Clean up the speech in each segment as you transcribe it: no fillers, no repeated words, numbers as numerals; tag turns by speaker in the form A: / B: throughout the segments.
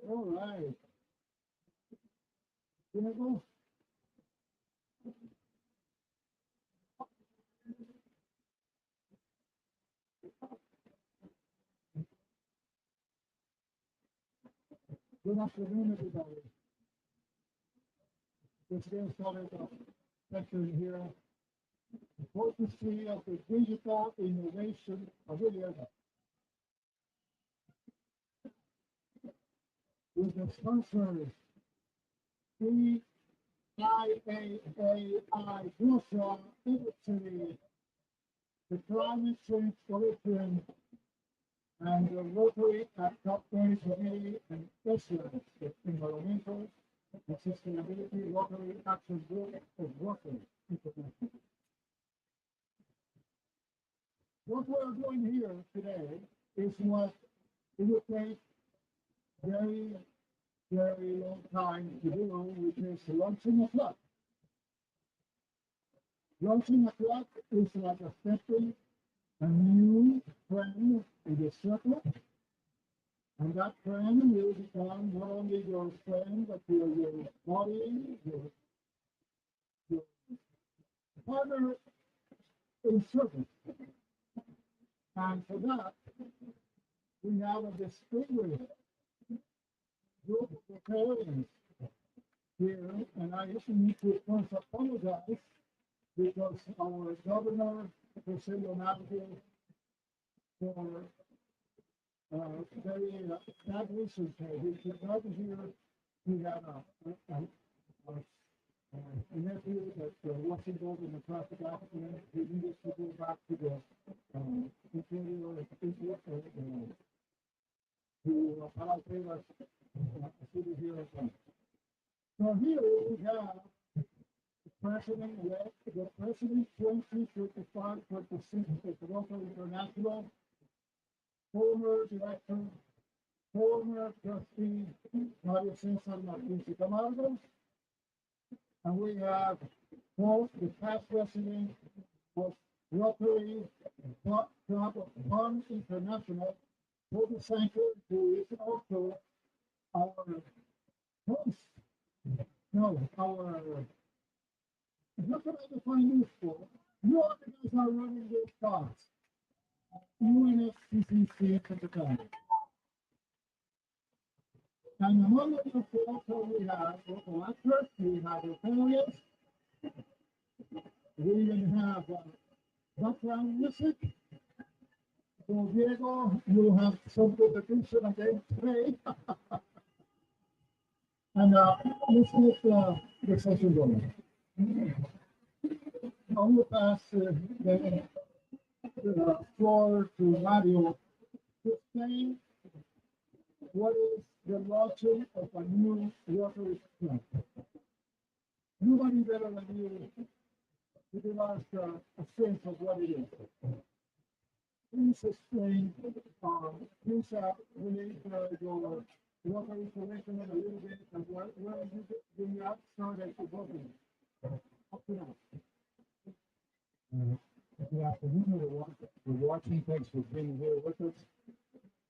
A: All right. Here we go. Good afternoon, everybody. Let's get started lecture here. The potency of the digital innovation pavilion with the sponsors CIAAI Russia Italy, the Climate Change Coalition, and the Rotary at Top-Race Committee and Excellence, the Environmental and Sustainability Rotary Action Group of Rotary International. What we're doing here today is what it will take very, very long time to do, which is launching a flag. Launching a flag is like a stepping a new friend in the circle, and that friend will become not only your friend, but your body, your partner in service. And for that, we have a distinguished group of Rotarians here, and I just need to first apologize because our governor, President Manager, for very bad reasons, he could not be here. He had a nephew that was involved in a traffic accident. He needed to go back to the interior of Egypt to Palestine, city here as well. So here we have President-elect, the President 2035 for the Rotary International, former director, former trustee, Mario Cesar Martins Camargo, and we have both the past president of Rotary Club of Bonn International, Toby Sanker, who is also our host. No, our what can I define this for? You guys are running this class. UNFCCC at the time. And among the folks we have local actors, we have Rotarians, we even have background music. So Diego, you have some contribution again today. And let's get the session going. I will pass the floor to Mario to explain what is the launching of a new Rotary club. Nobody better than you to give us a sense of what it is. Please explain, please relate your Rotary Commission a little bit and where you got started to Rotary. Up to now. Good afternoon, everyone. We're watching. Thanks for being here with us.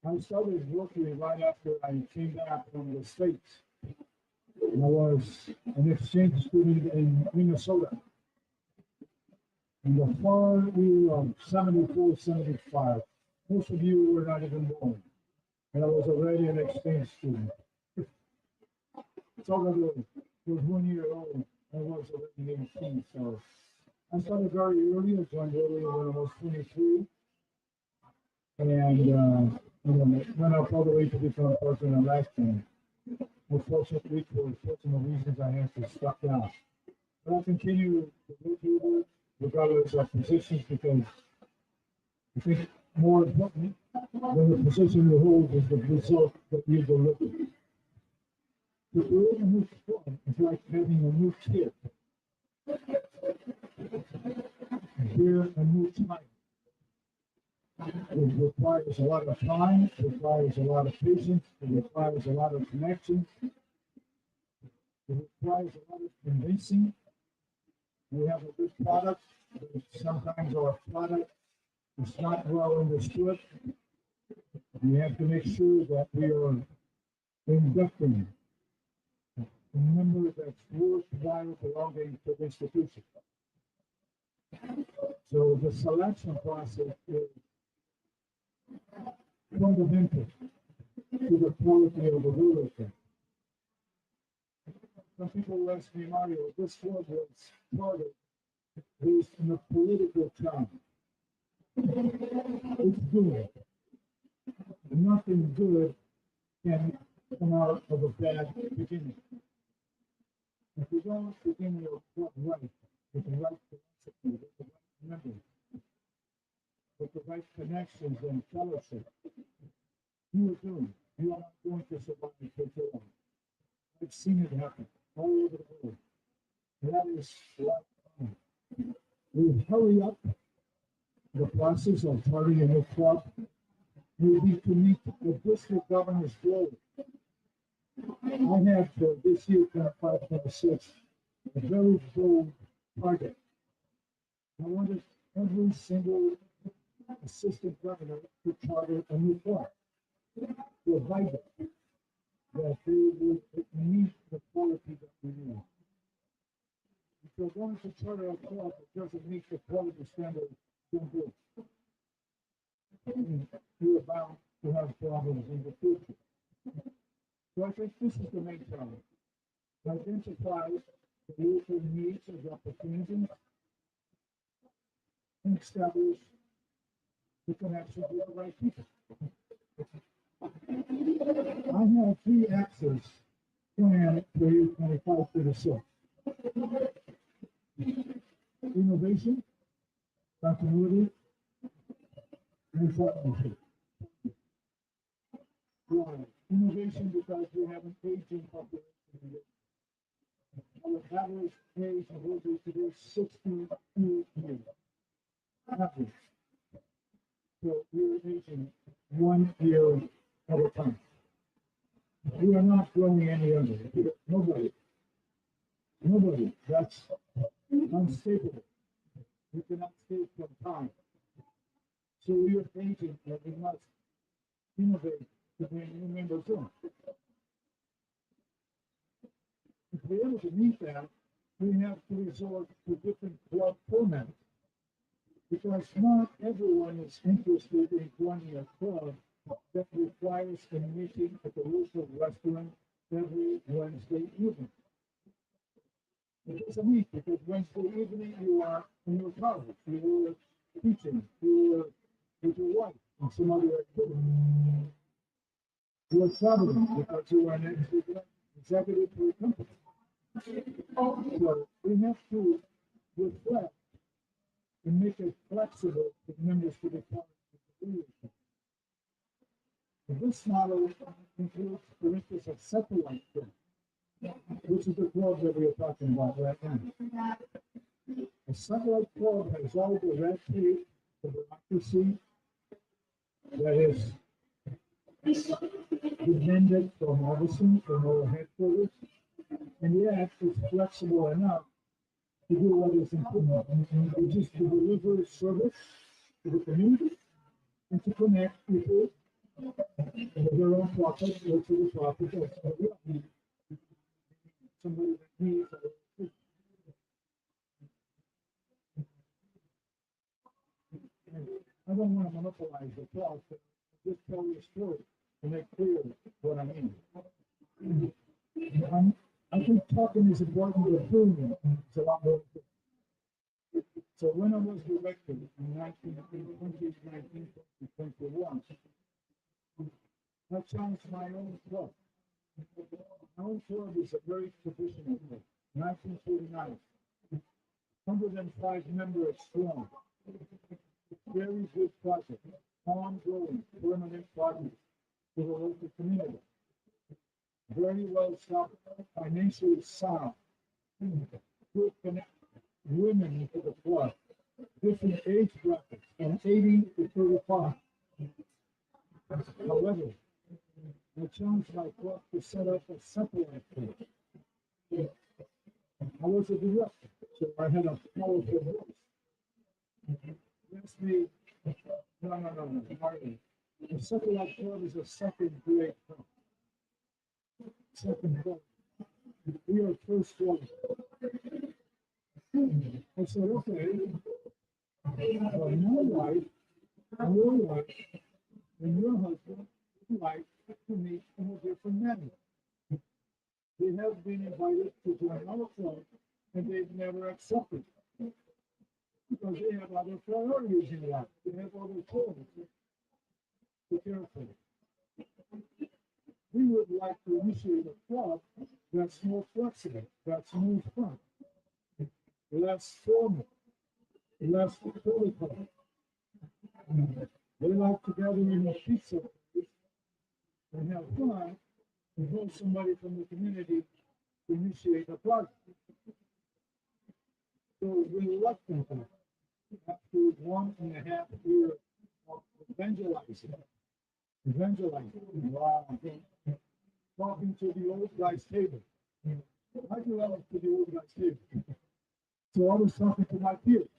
A: I started Rotary right after I came back from the States. And I was an exchange student in Minnesota in the far year of 74, 75. Most of you were not even born. And I was already an exchange student. So I was 1 year old. I was already 18, so I started very early. I joined Rotary when I was 23, and went up all the way to become president of last time. Unfortunately, for personal reasons, I had to stop down. But I continue to go through regardless of positions because I think more important than the position you hold is the result that you deliver. To create a new form is like having a new kid. Here, a new type. It requires a lot of time, it requires a lot of patience, it requires a lot of connection, it requires a lot of convincing. We have a good product, but sometimes our product is not well understood. We have to make sure that we are inducting a member that's worthwhile belonging to the institution. So the selection process is fundamental to the quality of the rulership. Some people ask me, Mario, this club was started based on a political term. It's good. Nothing good can come out of a bad beginning. If you don't begin your club right, with the right philosophy, with the right members, with the right connections and fellowship, you are doomed. You are not going to survive for too long. I've seen it happen all over the world. That is what we hurry up the process of starting a new club. We need to meet the district governor's goal. I have for this year, 25-26, a very bold target. I wanted every single assistant governor to charter a new club, provided that they would meet the quality that we need. If you're going to charter a club that doesn't meet the quality standard, don't do it. You're bound to have problems in the future. So I think this is the main challenge. Identify the local needs and opportunities and establish the connection with the right people. I have 3 axes planned for you 25-36. Innovation, continuity, and partnership. Why? Innovation because we have an aging population. Our average age of Rotary today is 62 years. Average. So we're aging 1 year at a time. We are not growing any younger. Nobody. Nobody. That's unstable. We cannot stay from time. So we are aging that we must innovate to bring new members in. To be able to meet that, we have to resort to different club formats. Because not everyone is interested in joining a club that requires a meeting at the local restaurant every Wednesday evening. It doesn't mean because Wednesday evening you are in your college, you are teaching, you are with your wife and some other activity. You are traveling because you are an executive for a company. So we have to reflect and make it flexible for members to be part of the leadership. This model includes, for instance, a satellite club, which is the club that we are talking about right now. A satellite club has all the red tape, the bureaucracy that is demanded from Addison, from our headquarters, and yet it's flexible enough to do what is important, and just to deliver service to the community and to connect people with their own profit or to the profit of somebody that needs a I don't want to monopolize the talk, but just tell you a story to make clear what I mean. I think talking is important, but doing it is a lot more important. So when I was elected in 1921, I challenged my own club. My own club is a very traditional club. 1949, 105 members strong. Very good project, ongoing, permanent project for the local community. Very well established, financially sound, good connect women into the club, different age brackets, from 80 to 35. However, I challenged my club to set up a satellite club. I was a director, so I had a powerful voice. Asked me, no, Marty. The satellite club is a second grade club. second floor. We are first floor. I said, okay, well, your wife, and your husband would like to meet in a different manner. They have been invited to join our club, and they've never accepted because they have other priorities in life. They have other children to care for. We would like to initiate a club that's more flexible, that's more fun, less formal, less political. They like to gather in a pizza place and have fun and hold somebody from the community to initiate a project. So reluctantly, after 1.5 years of evangelizing, wow, talking to the old guy's table. I developed to the old guy's table. So I was talking to my peers.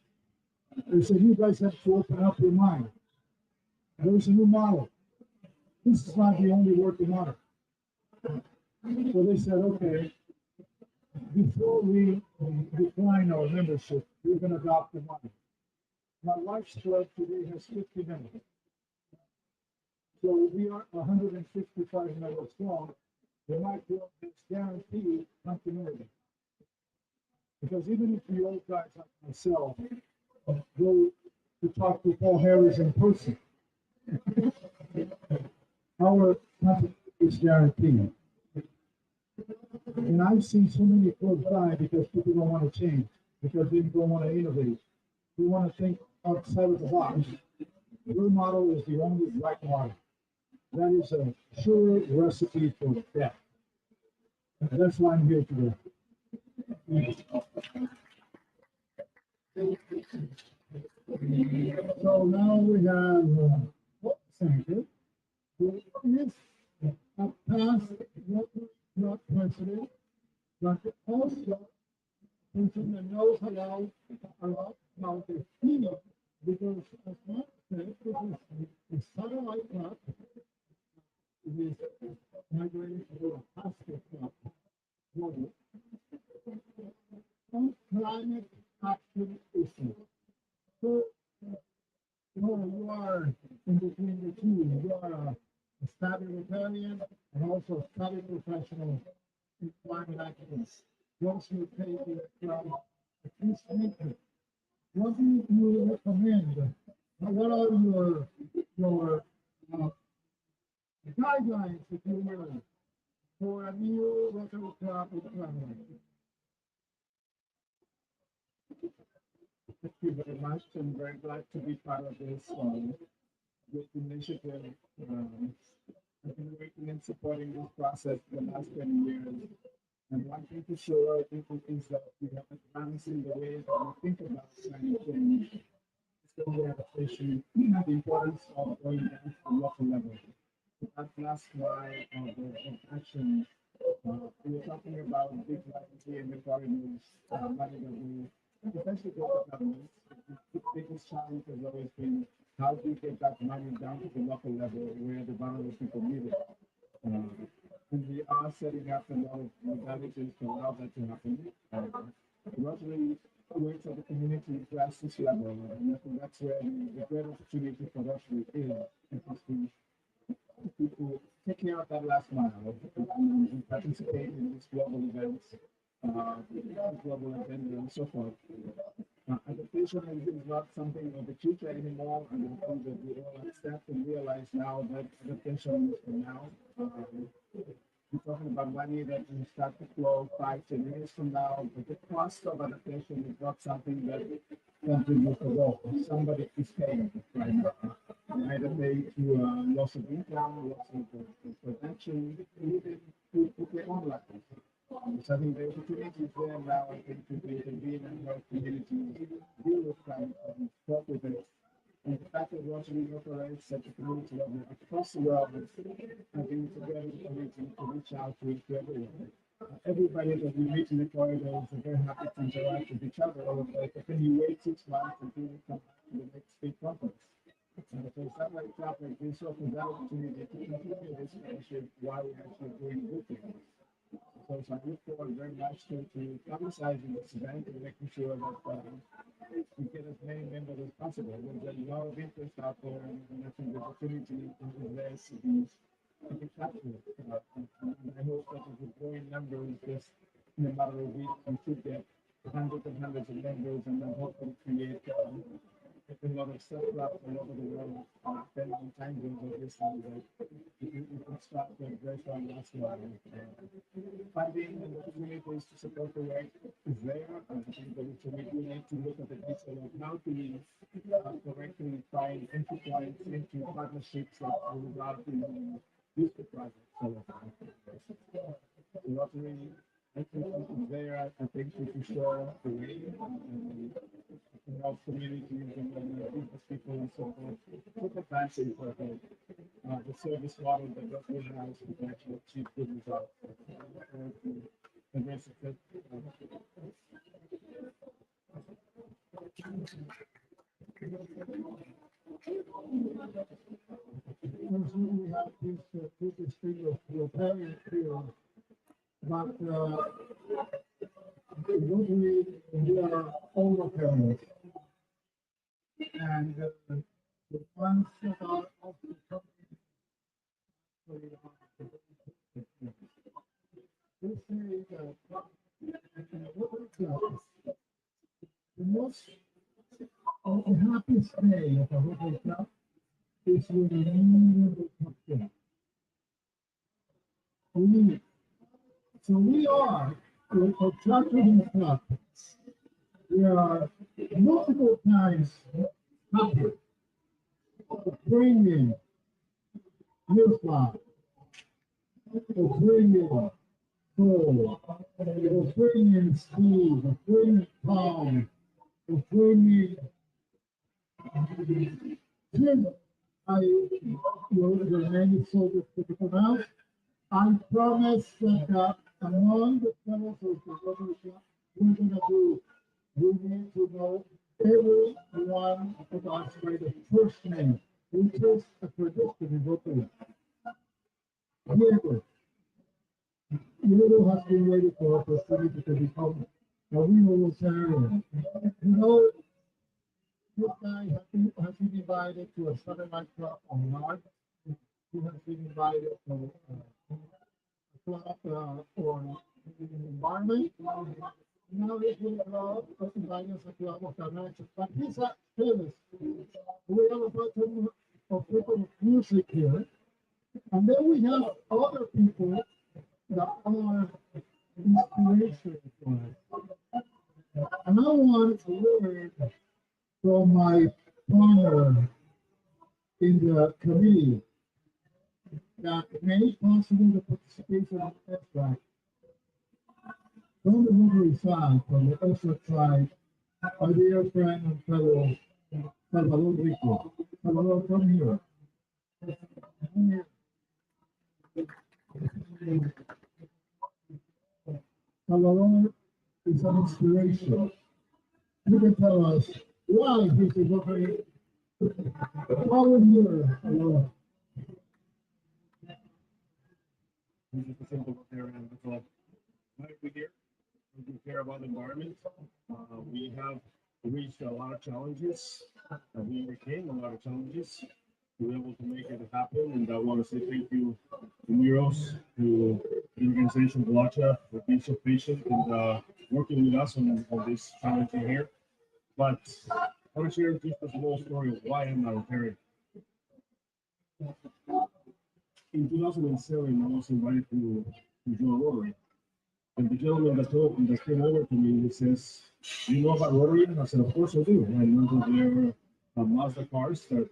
A: They said, you guys have to open up your mind. There's a new model. This is not the only working model. So they said, okay, before we decline our membership, we're going to adopt the model. My wife's club today has 50 members. So we are 155 members strong. And my club has guaranteed continuity. Because even if the old guys like myself go to talk to Paul Harris in person, our continuity is guaranteed. And I've seen so many clubs die because people don't want to change, because they don't want to innovate. They want to think outside of the box. Your model is the only right model. That is a sure recipe for death. That's why I'm here today. So now we have Senator, who is a past not president, but also a person that knows a lot about the field, because as Mark said, this is a satellite club. It is migrating to a pastor club model on climate action issues. So, you are in between the two. You are a study Rotarian and also a study professional in climate activists. Once you take it from a peacemaker, what do you recommend? What are your guidelines, if you will, for a new Rotary club in climate?
B: Thank you very much. I'm very glad to be part of this great initiative. I've been working and supporting this process for the last 20 years. And one thing for sure, I think, is that we have advanced in the way that we think about climate change, the adaptation, and the importance of going down to the local level. That last mile of action, we were talking about big liability and the corridors, money that we especially local governments. The biggest challenge has always been how do you get that money down to the local level where the vulnerable people need it. And we are setting up a lot of modalities to allow that to happen. Rotary works at the community grassroots level, and I think that's where the great opportunity for Rotary is to take care of that last mile and participate in these global events, global agenda, and so forth. Adaptation is not something of the future anymore, and I think that we all accept and realize now that adaptation is for now. We're talking about money that will start to flow 5, 10 years from now, but the cost of adaptation is not something that countries will go. Somebody is paying right now. Either pay to loss of income, loss of production, even to their own lives. So I think the opportunity is there now, I think, to intervene and help communities deal with crime and talk with it. And the fact that Rotary operates at the community level across the world, I think it's a great opportunity to reach out to everyone. Everybody that we meet in the corridors are very happy to interact with each other. But then you wait 6 months until you come back to the next big conference. And so it's not like that, like this offers that opportunity to continue this friendship while we're actually doing good things. So I look forward very much to publicizing this event and making sure that we get as many members as possible. There's a lot of interest out there, and I think the opportunity is there to be captured. And I hope that with growing numbers, just in a matter of weeks, we should get hundreds and hundreds of members, and then hopefully create a lot of self-love all over the world, depending on time zones, obviously, but we can start with very strong last one. Funding and opportunities to support the work is there. I think that we need to look at the detail of how to correctly find entry points into partnerships that will allow to use the project. So, the Rotary, I think is there. I think we can show the way and help communities and business people and so forth. Look at that for the service model that Rotary has to actually achieve good results. And very successful.
A: We have this two distinguished Rotarians here, but we are all Rotarians. And the ones that are of the company, they say that Rotary club, the most the happiest day of a Rotary club is when a new member comes in. So we are a chartering club. We are multiple times happy to bring in Islam, to bring in Paul, to bring in Steve, to bring in Tom, to bring in Tim. Your name is so difficult to pronounce. I promise that among the fellows of the Rotary Club, we need to know every one of us by the first name, which is a tradition in Rotary. Diego has been waiting for opportunity to become a real Rotarian. You know, this guy has been invited to a Southern Night Club on March. He has been invited to a club on environment. Now he's been invited to a club of financial, but he's not famous. We have a bunch of people with music here. And then we have other people that are inspiration for us. And I want to learn from my partner in the committee that made possible the participation of ESRAC from the Rotary side, from the ESRAC side, my dear friend and fellow Salvador Rico. Salvador, come here. Salvador is an inspiration. You can tell us why this is Rotary. Why would you, Salvador?
C: This is the simple Rotarian. Why are we here? We care about the environment. We have reached a lot of challenges. We overcame a lot of challenges to be able to make it happen. And I want to say thank you to Miros, to the organization Blacha for being so patient and working with us on this challenge here. But I want to share just a small story of why I'm not Rotarian. In 2007, I was invited to join Rotary. And the gentleman that came over to me, he says, "Do you know about Rotary?" I said, "Of course I do. I know that there are Mazda cars that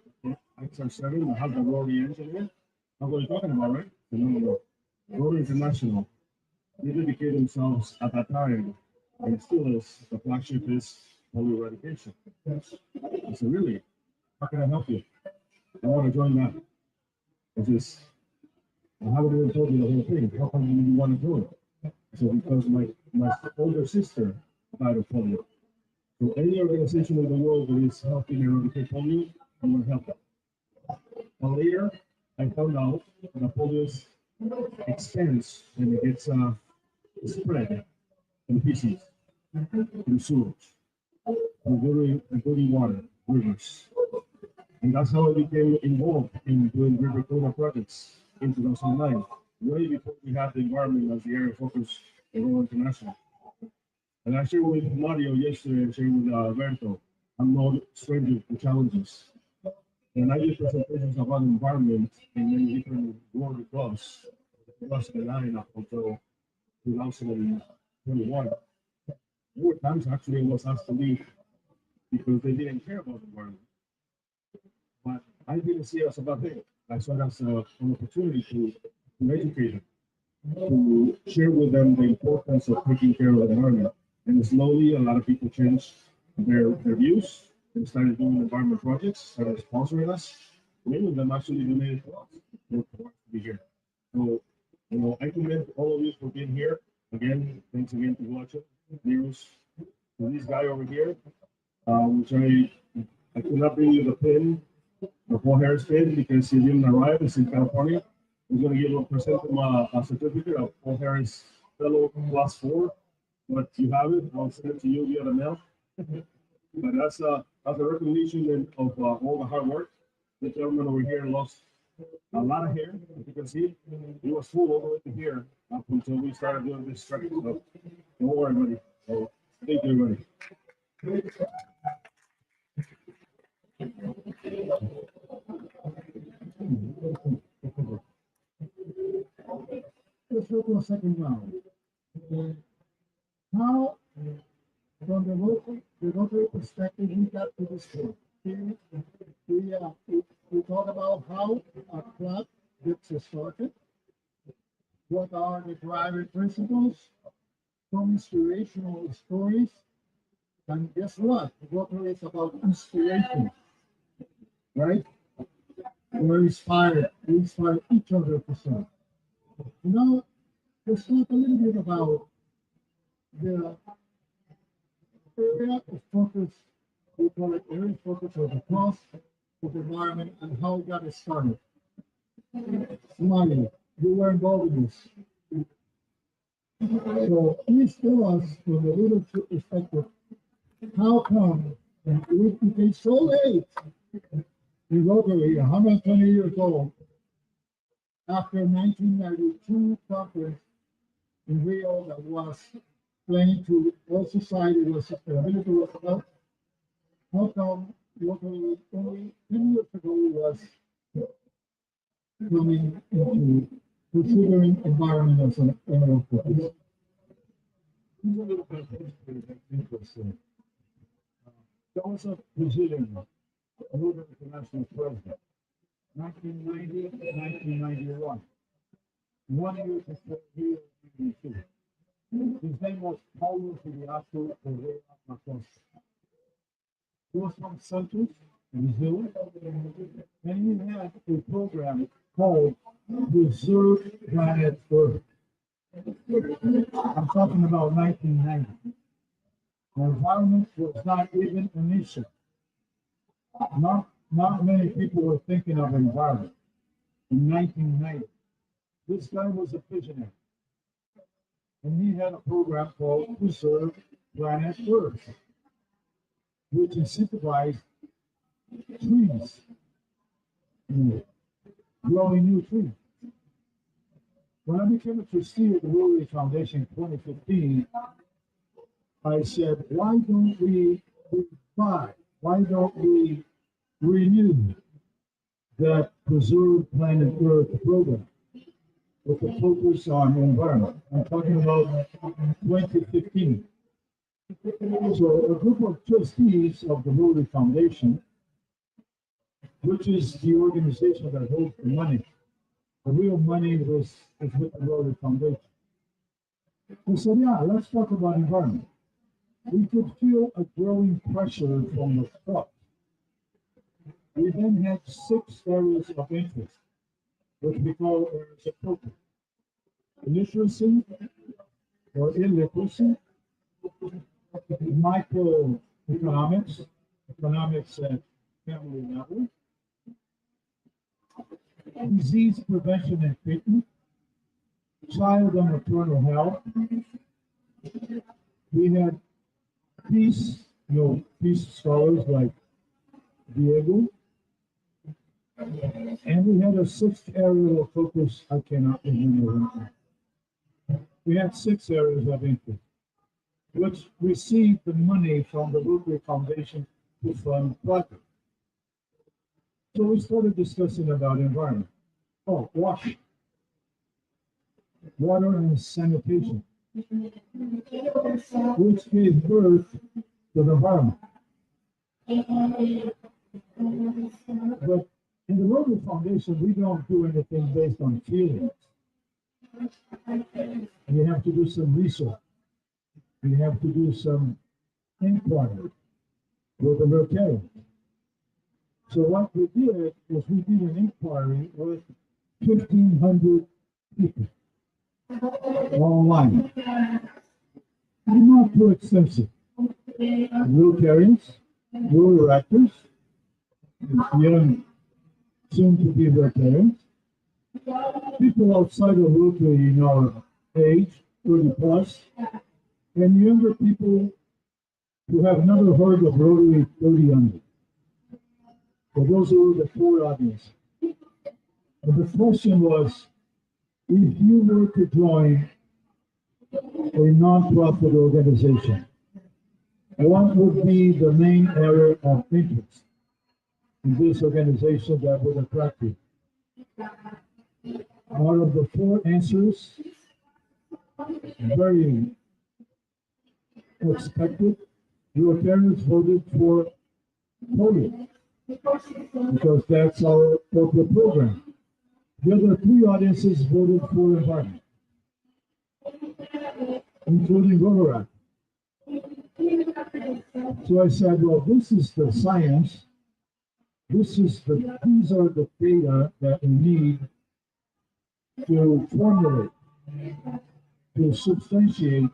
C: XR7 that have the Rotary engine in it. That's what you're talking about, right?" I said, "No. Rotary International, they dedicate themselves at that time, and it still is, the flagship is polio eradication." I said, "Really? How can I help you? I want to join that." I says, "I haven't even told you the whole thing. How come you want to do it?" So because my older sister died of polio. So any organization in the world that is helping eradicate polio, I'm going to help them. But later, I found out that polio expands and it gets spread in pieces, in sewage, including water, rivers. And that's how I became involved in doing river cleanup projects in 2009, way before we had the environment as the area of focus for Rural International. And I shared with Mario yesterday, and shared with Alberto, I'm no stranger to challenges. And I did presentations about environment in many different Rotary clubs across the line up until 2021. There were times actually I was asked to leave because they didn't care about the environment. But I didn't see it as a bad thing. I saw it as an opportunity to educate them, to share with them the importance of taking care of the environment. And slowly, a lot of people changed their views and started doing environment projects, started sponsoring us. Many of them actually donated to us to be here. So, I commend all of you for being here. Again, thanks again to Gotcha, Neros, to this guy over here, which I could not bring you the pin, the Paul Harris pin, because he didn't arrive. It's in California. He's going to present him a certificate of Paul Harris Fellow Class 4. But you have it. I'll send it to you via the mail. But that's a recognition of all the hard work. The gentleman over here lost a lot of hair, as you can see. He was full all the way to here up until we started doing this trek. So don't worry, buddy. So thank you, everybody.
A: Let's go to a second round. How, from the Rotary perspective, we got to this point. We talk about how a club gets started, what are the driving principles, some inspirational stories, and guess what? Rotary is about inspiration, right? We're inspired. We inspire each other to serve. Let's talk a little bit about the area of focus, we call it area of focus of the cost of the environment and how it got started. Smiley, you were involved in this. So please tell us from the leadership perspective, how come it became so late in Rotary, 120 years old, after 1992 conference in Rio that was playing to all society was sustainability was about. How come Rotary only 10 years ago was coming into considering environment as an area of focus?
B: Here's a little bit of history that's interesting. There was a Brazilian, Rotary International president, 1990 to 1991. 1 year before Rio 92. His name was Paulo Filiato Correa Acosta. He was from Santos, Brazil, and he had a program called Preserve Planet Earth. I'm talking about 1990. The environment was not even an issue. Not many people were thinking of environment in 1990. This guy was a visionary. And he had a program called Preserve Planet Earth, which incentivized trees, growing new trees. When I became a trustee of the Rotary Foundation in 2015, I said, why don't we revive? Why don't we renew that Preserve Planet Earth program with a focus on the environment? I'm talking about 2015. So a group of trustees of the Rotary Foundation, which is the organization that holds the money, the real money is with the Rotary Foundation. We said, yeah, let's talk about environment. We could feel a growing pressure from the top. We then had 6 areas of interest, which we call areas of focus. Literacy or illiteracy, microeconomics, economics at family level, disease prevention and treatment,
A: child and maternal health. We had peace, peace scholars like Diego. And we had a sixth area of focus. I cannot remember right now. We had 6 areas of interest, which received the money from the Rotary Foundation to fund projects. So we started discussing about environment. Oh, water and sanitation, which gave birth to the environment. But in the Rotary Foundation, we don't do anything based on feelings. We have to do some research. We have to do some inquiry with the Rotarians. So what we did was we did an inquiry with 1,500 people online. Not too extensive. Rotarians, rural actors, young, soon to be Rotarians, people outside of Rotary in our age, 30 plus, and younger people who have never heard of Rotary 30 under. So those were the 4 audience. And the question was, if you were to join a nonprofit organization, what would be the main area of interest in this organization that would attract you? Out of the 4 answers, very expected, Rotarians voted for polio because that's our corporate program. The other 3 audiences voted for environment, including Rotary. So I said, well, this is the science. These are the data that we need to formulate, to substantiate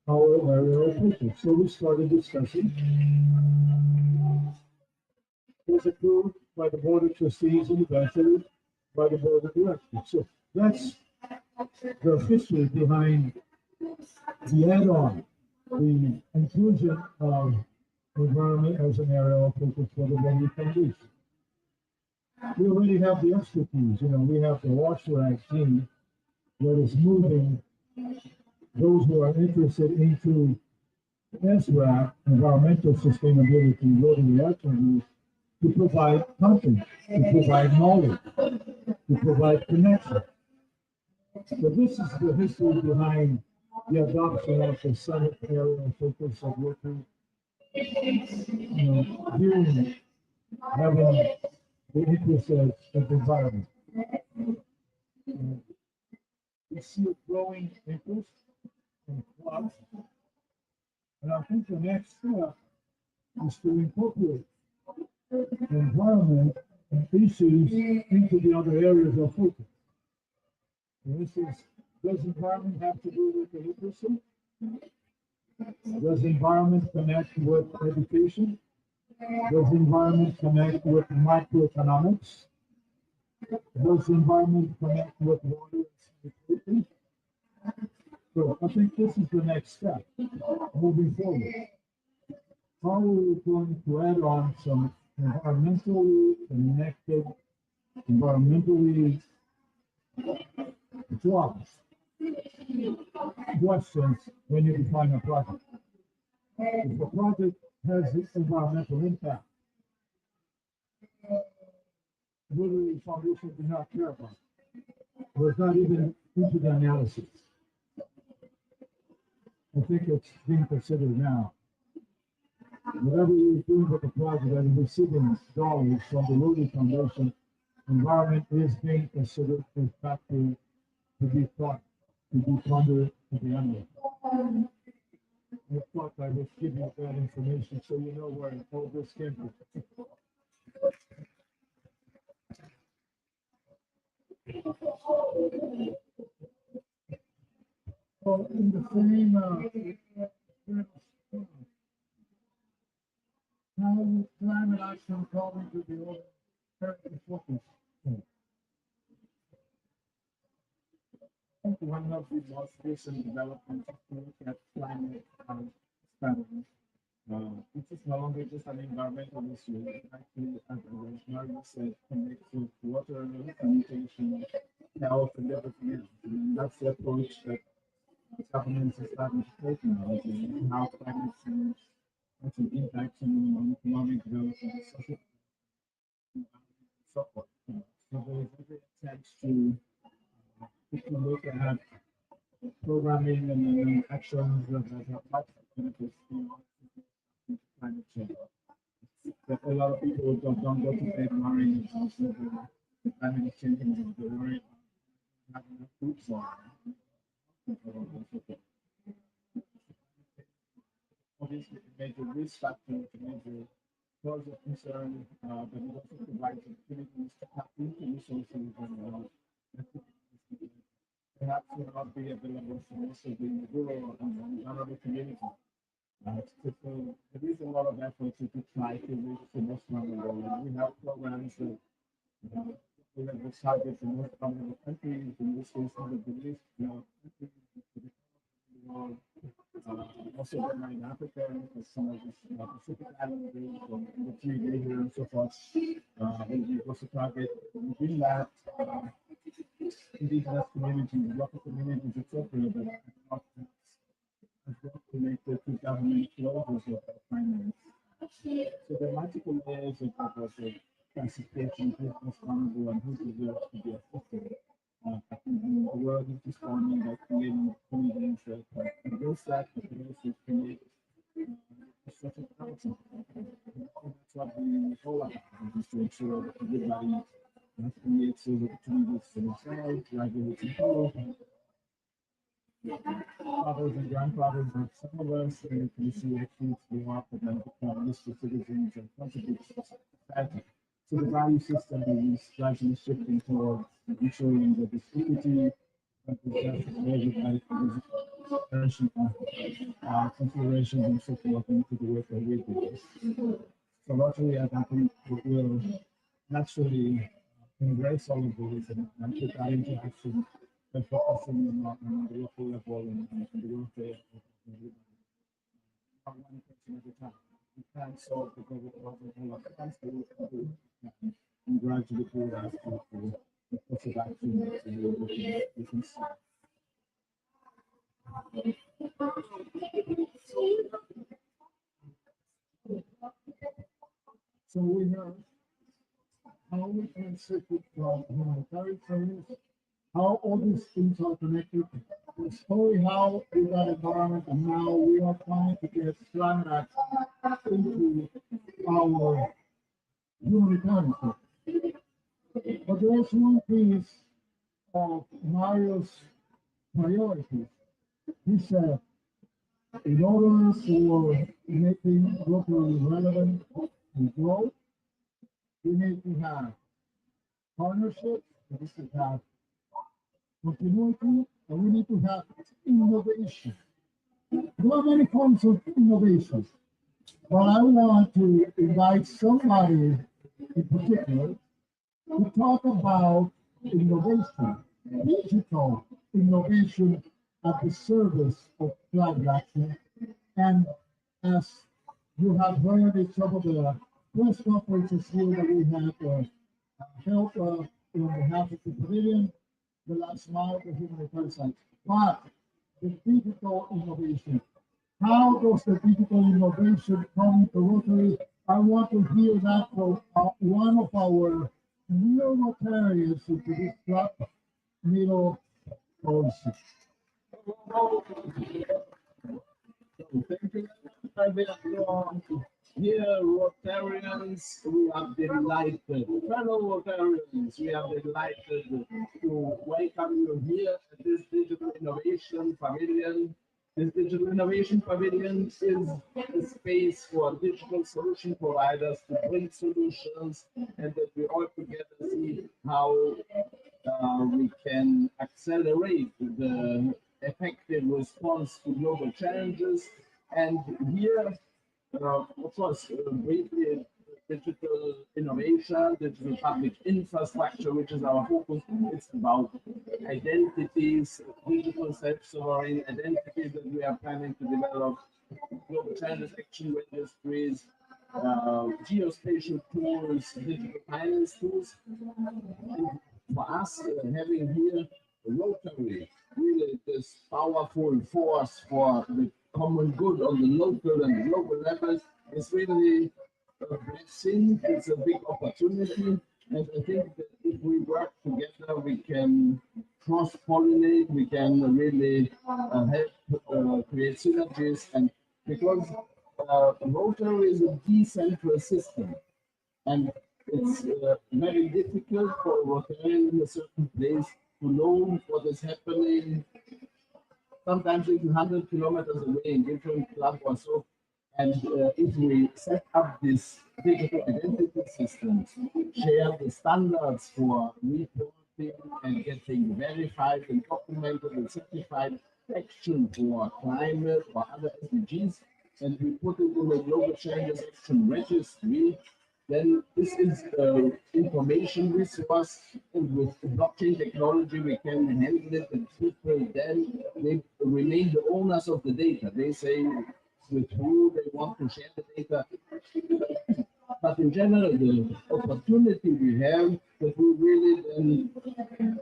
A: our area of focus. So we started discussing. It was approved by the Board of Trustees and eventually by the Board of Directors. So that's the history behind the add-on, the inclusion of environment as an area of focus for the Rotary Foundation. We already have the expertise, we have the WashRAC team that is moving those who are interested into SRAC, environmental sustainability, Rotary action groups, to provide content, to provide knowledge, to provide connection. So this is the history behind the adoption of the Senate area of focus of Rotary. Hearing, having the interest of the environment. We see a growing interest in clubs. And I think the next step is to incorporate environment and issues into the other areas of focus. For instance, does environment have to do with the literacy? Does environment connect with education? Does environment connect with microeconomics? Does environment connect with water and sanitation? So I think this is the next step moving forward. How are we going to add on some environmentally connected, environmentally jobs, questions when you define a project? If a project has this environmental impact, Rotary Foundation does not care about it. Or it's not even into the analysis. I think it's being considered now. Whatever you're doing with the project and receiving dollars from the Rotary Foundation, environment is being considered a factor to be thought, to be pondered, to be analyzed. I thought I would give you that information so you know where all this came from. Well, in the same, how climate action calling to the order focus.
B: think one of the most recent developments is to look at climate studies. It is no longer just an environmental issue. It actually, as Mario said, connects with water, sanitation, health, and everything else. And that's the approach that governments are starting to take now, and how climate change has an impact on economic development, social and so forth. So there is every attempt to look at programming and actions that have much benefits to climate change. That a lot of people don't go to bed worrying about the climate is changing, they worry about having a food supply. Obviously, a major risk factor, a major cause of concern, but it also provides opportunities to tap into resources and activities that perhaps will not be available for most of the rural and vulnerable communities. So there is a lot of effort to try to reach the most vulnerable. And we have programs that we have decided the most vulnerable countries, in this case, one of the least developed countries in the world. Also in Africa, as some of the Pacific Islanders, the Chile here and so forth. We also target within that indigenous communities, local communities, etc., that are not as well connected to government closures of finance. So there are multiple layers of classification, who's most vulnerable and who deserves to be assisted. I think the world is responding by creating communities that address that, but also create a social council. That's what the whole of it is, to ensure that everybody creates those opportunities for themselves, livelihood improve, fathers and grandfathers of some of us, and we see actually grow up and then become useful citizens and contribute to society. So the value system is gradually shifting towards ensuring that this equity, that the justice measured by considerations and so forth into the work that we do. So Rotary, I think, will naturally embrace all of these and put that into action and focusing on the local level and the welfare of everybody. Not one person at a time. We can't solve the global problem all at once, but we can do it. And gradually build out the course of action that we can see. So we have how we can separate from humanitarian service, how all these things are connected, the story how we got environment, and now we are trying to get climate into our humanitarian service. But there's one piece of Mario's priorities. He said, in order for making locally relevant and grow, we need to have partnerships, we need to have continuity, and we need to have innovation. There are many forms of innovation, but I want to invite somebody in particular to talk about innovation, digital innovation at the service of climate action. And as you have heard in some of the press conferences here that we have held on behalf of the pavilion, the last mile of the humanitarian side. But the digital innovation, how does the digital innovation come to Rotary? I want to hear that from one of our new Rotarians into this club, Milo Olsen.
D: Thank you, Alberto. Here, Rotarians, we are delighted, fellow Rotarians, we are delighted to welcome you here at this Digital Innovation Pavilion. This Digital Innovation Pavilion is a space for digital solution providers to bring solutions and that we all together see how we can accelerate the effective response to global challenges. And here, of course, briefly, digital innovation, digital public infrastructure, which is our focus. It's about identities, digital self-sovereign identities that we are planning to develop, global challenges, action registries, geospatial tools, digital finance tools. And for us, having here Rotary, really this powerful force for the common good on the local and global levels is really a blessing. It's a big opportunity. And I think that if we work together, we can cross-pollinate, we can really help create synergies. And because Rotary is a decentralized system, and it's very difficult for a Rotarian in a certain place to know what is happening, sometimes even 100 kilometers away in different clubs or so. And if we set up these digital identity systems, share the standards for reporting and getting verified and documented and certified action for climate or other SDGs, and we put it in the Global Challenges Action Registry, then this is information resource, and with blockchain technology we can handle it, and people then they remain the owners of the data. They say with who they want to share the data. But in general, the opportunity we have that we really then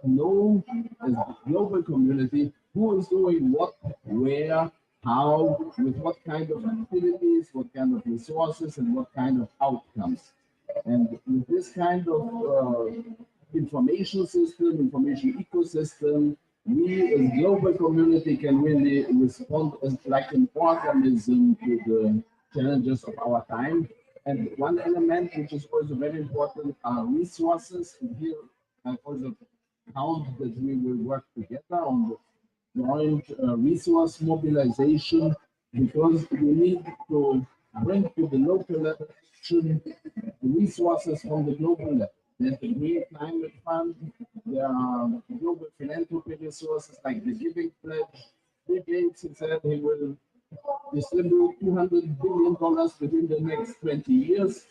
D: know as a global community who is doing what, where, how, with what kind of activities, what kind of resources, and what kind of outcomes. And with this kind of information system, information ecosystem, we as global community can really respond as like an organism to the challenges of our time. And one element which is also very important are resources. And here I also count that we will work together on the joint resource mobilization, because we need to bring to the local level action resources from the global level. There's the Green Climate Fund, there are global philanthropy resources like the Giving Pledge. Bill Gates said he will distribute $200 billion within the next 20 years.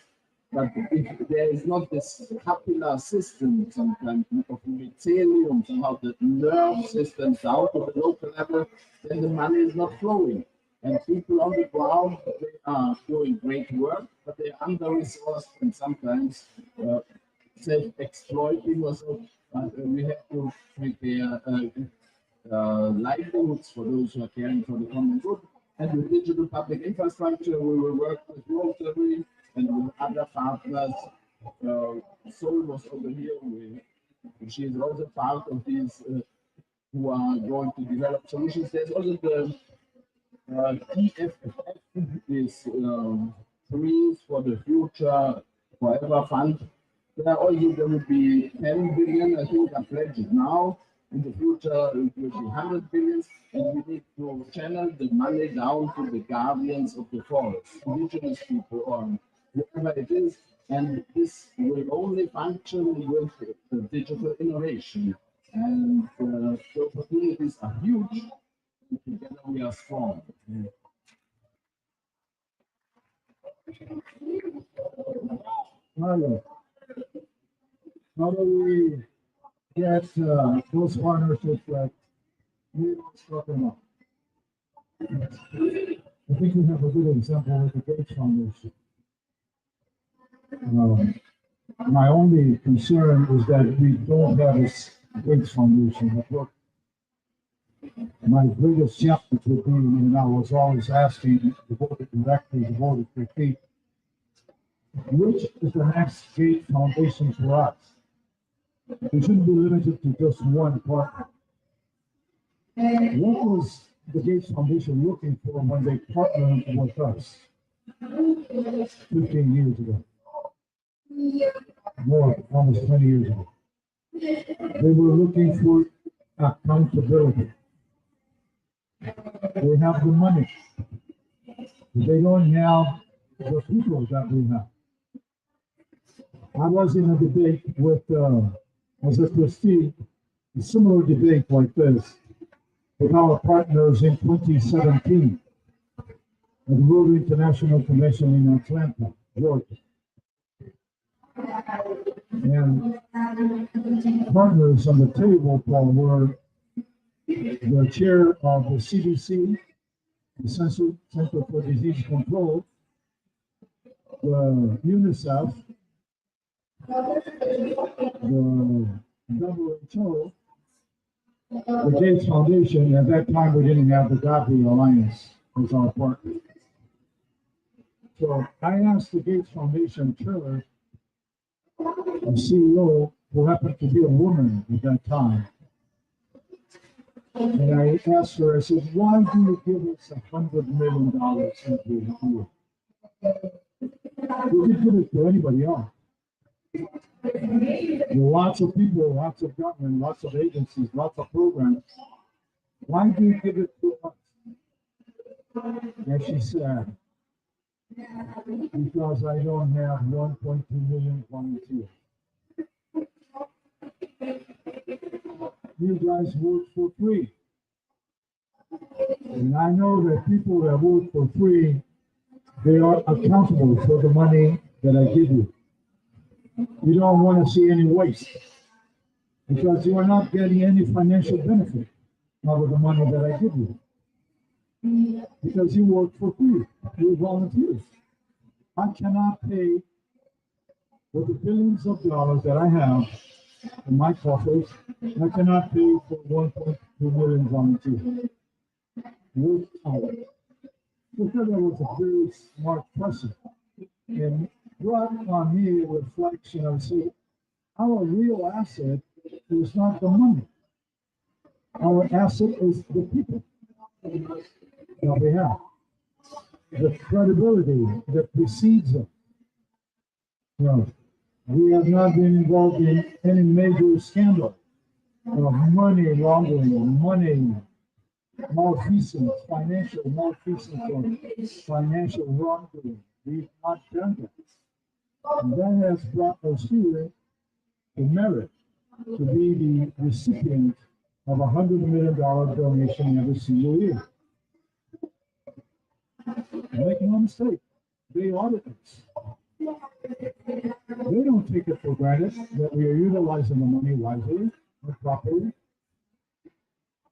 D: But if there is not this capillary system, sometimes of mycelium, somehow the nerve system down to the local level, then the money is not flowing. And people on the ground, they are doing great work, but they are under-resourced and sometimes self-exploiting also. We have to prepare livelihoods for those who are caring for the common good. And with digital public infrastructure, we will work with Rotary and with other partners. Sol was over here. She is also part of these who are going to develop solutions. There's also the TFF, this Trees for the Future Forever Fund. There also there will be 10 billion, I think, are pledged now. In the future, it will be 100 billion, and we need to channel the money down to the guardians of the forest, indigenous people, or whoever it is. And this will only function with digital innovation. And the opportunities are huge. And together we are strong.
A: Mario, how do we get those partnerships that you were talking about? I think we have a good example with the Gates Foundation. My only concern is that we don't have this Gates Foundation. My biggest challenge would be, I was always asking the board of directors, the board of trustees, which is the next Gates Foundation for us? We shouldn't be limited to just one partner. What was the Gates Foundation looking for when they partnered with us 15 years ago? More, almost 20 years ago. They were looking for accountability. They have the money. They don't have the people that we have. I was in a debate with, as a trustee, a similar debate like this with our partners in 2017 at the World International Convention in Atlanta, Georgia. And partners on the table, Paul, were the chair of the CDC, the Center for Disease Control, the UNICEF, the WHO, the Gates Foundation. At that time, we didn't have the Gavi Alliance as our partner. So I asked the Gates Foundation chair, the CEO, who happened to be a woman at that time, and I asked her, I said, why do you give us $100 million every year? You could give it to anybody else. There are lots of people, lots of government, lots of agencies, lots of programs. Why do you give it to us? And she said, because I don't have 1.2 million volunteers. You guys work for free. And I know that people that work for free, they are accountable for the money that I give you. You don't want to see any waste because you are not getting any financial benefit out of the money that I give you. Because you work for free, you're volunteers. I cannot pay for the billions of dollars that I have in my coffers. I cannot pay for 1.2 million volunteers. Work out. Because I was a very smart person and brought on me a reflection and said, our real asset is not the money. Our asset is the people that we have. The credibility that precedes them. No, we have not been involved in any major scandal of money laundering, money malfeasance, financial malfeasance, or financial wrongdoing. We've not done that. And that has brought us here to merit to be the recipient of $100 million donation every single year. Make no mistake, they audit us. They don't take it for granted that we are utilizing the money wisely and properly.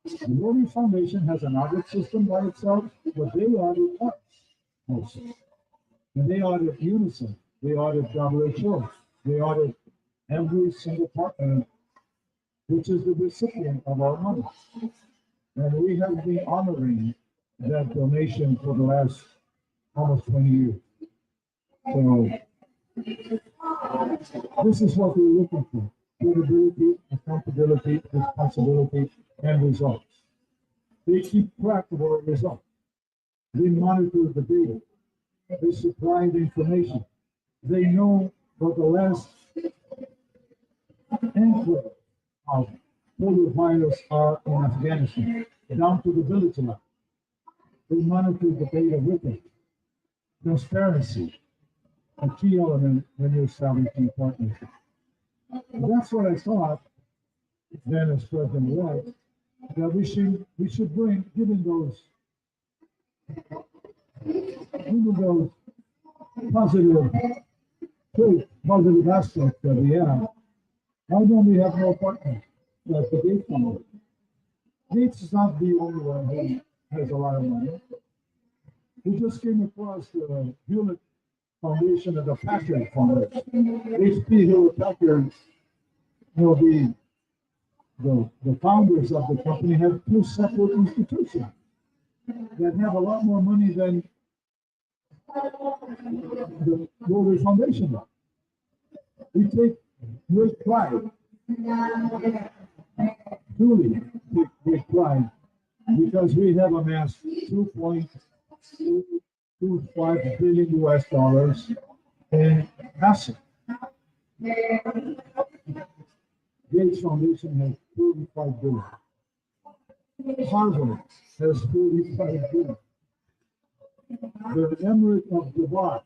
A: The Rotary Foundation has an audit system by itself, but they audit us also. And they audit UNICEF, they audit WHO, they audit every single partner, which is the recipient of our money. And we have been honoring that donation for the last almost 20 years. So this is what we're looking for: credibility, accountability, responsibility, and results. They keep track of our results. They monitor the data. They supply the information. They know what the last enclave of polio virus are in Afghanistan, down to the village level. They monitor the data with it. Transparency, a key element when you're establishing partnership. That's what I thought then as president-elect, that we should bring, given those positive aspects that we have, why don't we have more partners like the Gates Foundation? Gates is not the only one who has a lot of money. We just came across the Hewlett Foundation and the Packard Foundation. HP Hewlett Packard, the founders of the company have two separate institutions that have a lot more money than the Rotary Foundation does. We take great pride, truly take great pride, because we have amassed $2.25 billion US in assets. Gates Foundation has 45 billion. Harvard has 45 billion. The Emirate of Dubai,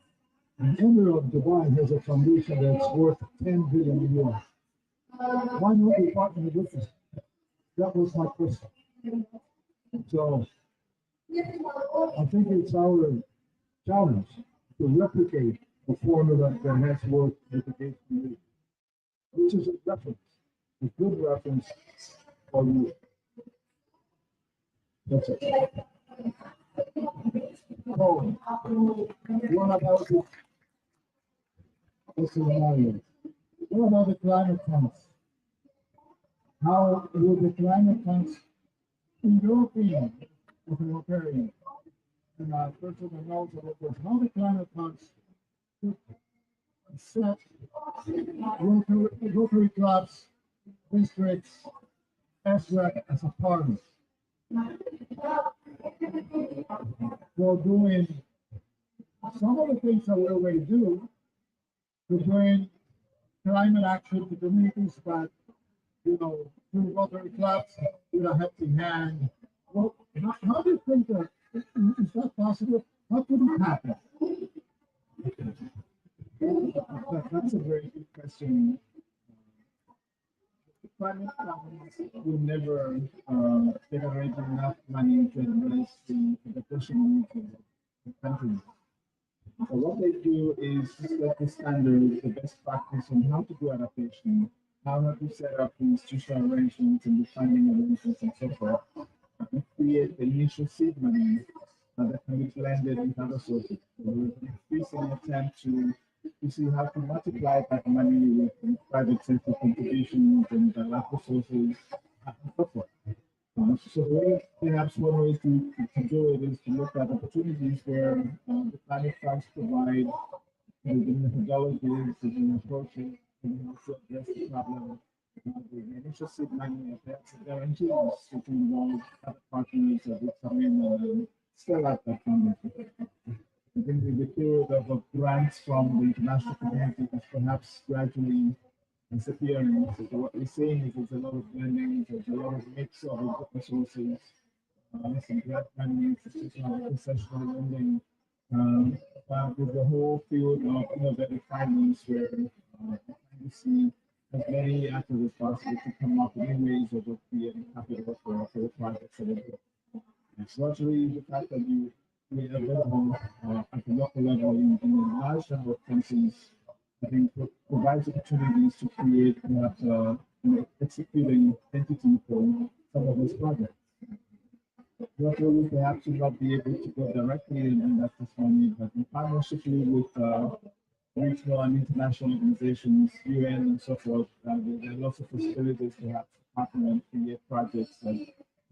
A: has a foundation that's worth 10 billion euros. Why not we partner with them? That was my question. So I think it's our challenge to replicate the formula that has worked with the Gates Foundation.
C: which is a reference, a good reference for you. That's it. Oh, what about the scenario? What about the climate funds? How will the climate funds, in your opinion, as a Rotarian, and personal knowledge of this, how the climate funds could set Rotary clubs, districts, SREC as a partner for doing some of the things that we already do to bring climate action to communities, but through Rotary clubs with a helping hand. Well, how do you think that is that possible? How could it happen?
B: That's a very good question. Climate funds will never generate enough money to address the adaptation needs of the country. So what they do is set the standard, the best practice on how to do adaptation, how to set up the institutional arrangements and the funding arrangements and so forth, and create the initial seed money that can be blended with other sources. So we're increasing attempt to see how to multiply that money with private sector contributions and local sources and so forth. So perhaps one way to do it is to look at opportunities where the climate funds provide the methodologies and approaches and also address the problem. The initial seed money that's guarantees to involve other partners that will come in and scale up that funding. I think the period of grants from the international community is perhaps gradually disappearing. So what we're seeing is there's a lot of blending, there's a lot of mix of resources, some grant funding, institutional concessional lending, but with the whole field of innovative finance where we see as many actors as possible to come up with new ways of creating capital for the projects that are good. It's largely the fact that you made available at the local level in a large number of countries, I think provides opportunities to create that executing entity for some of those projects. Rotary perhaps will not be able to go directly and invest this money, but in partnership with regional and international organizations, UN and so forth, there are lots of possibilities to have partner and create projects that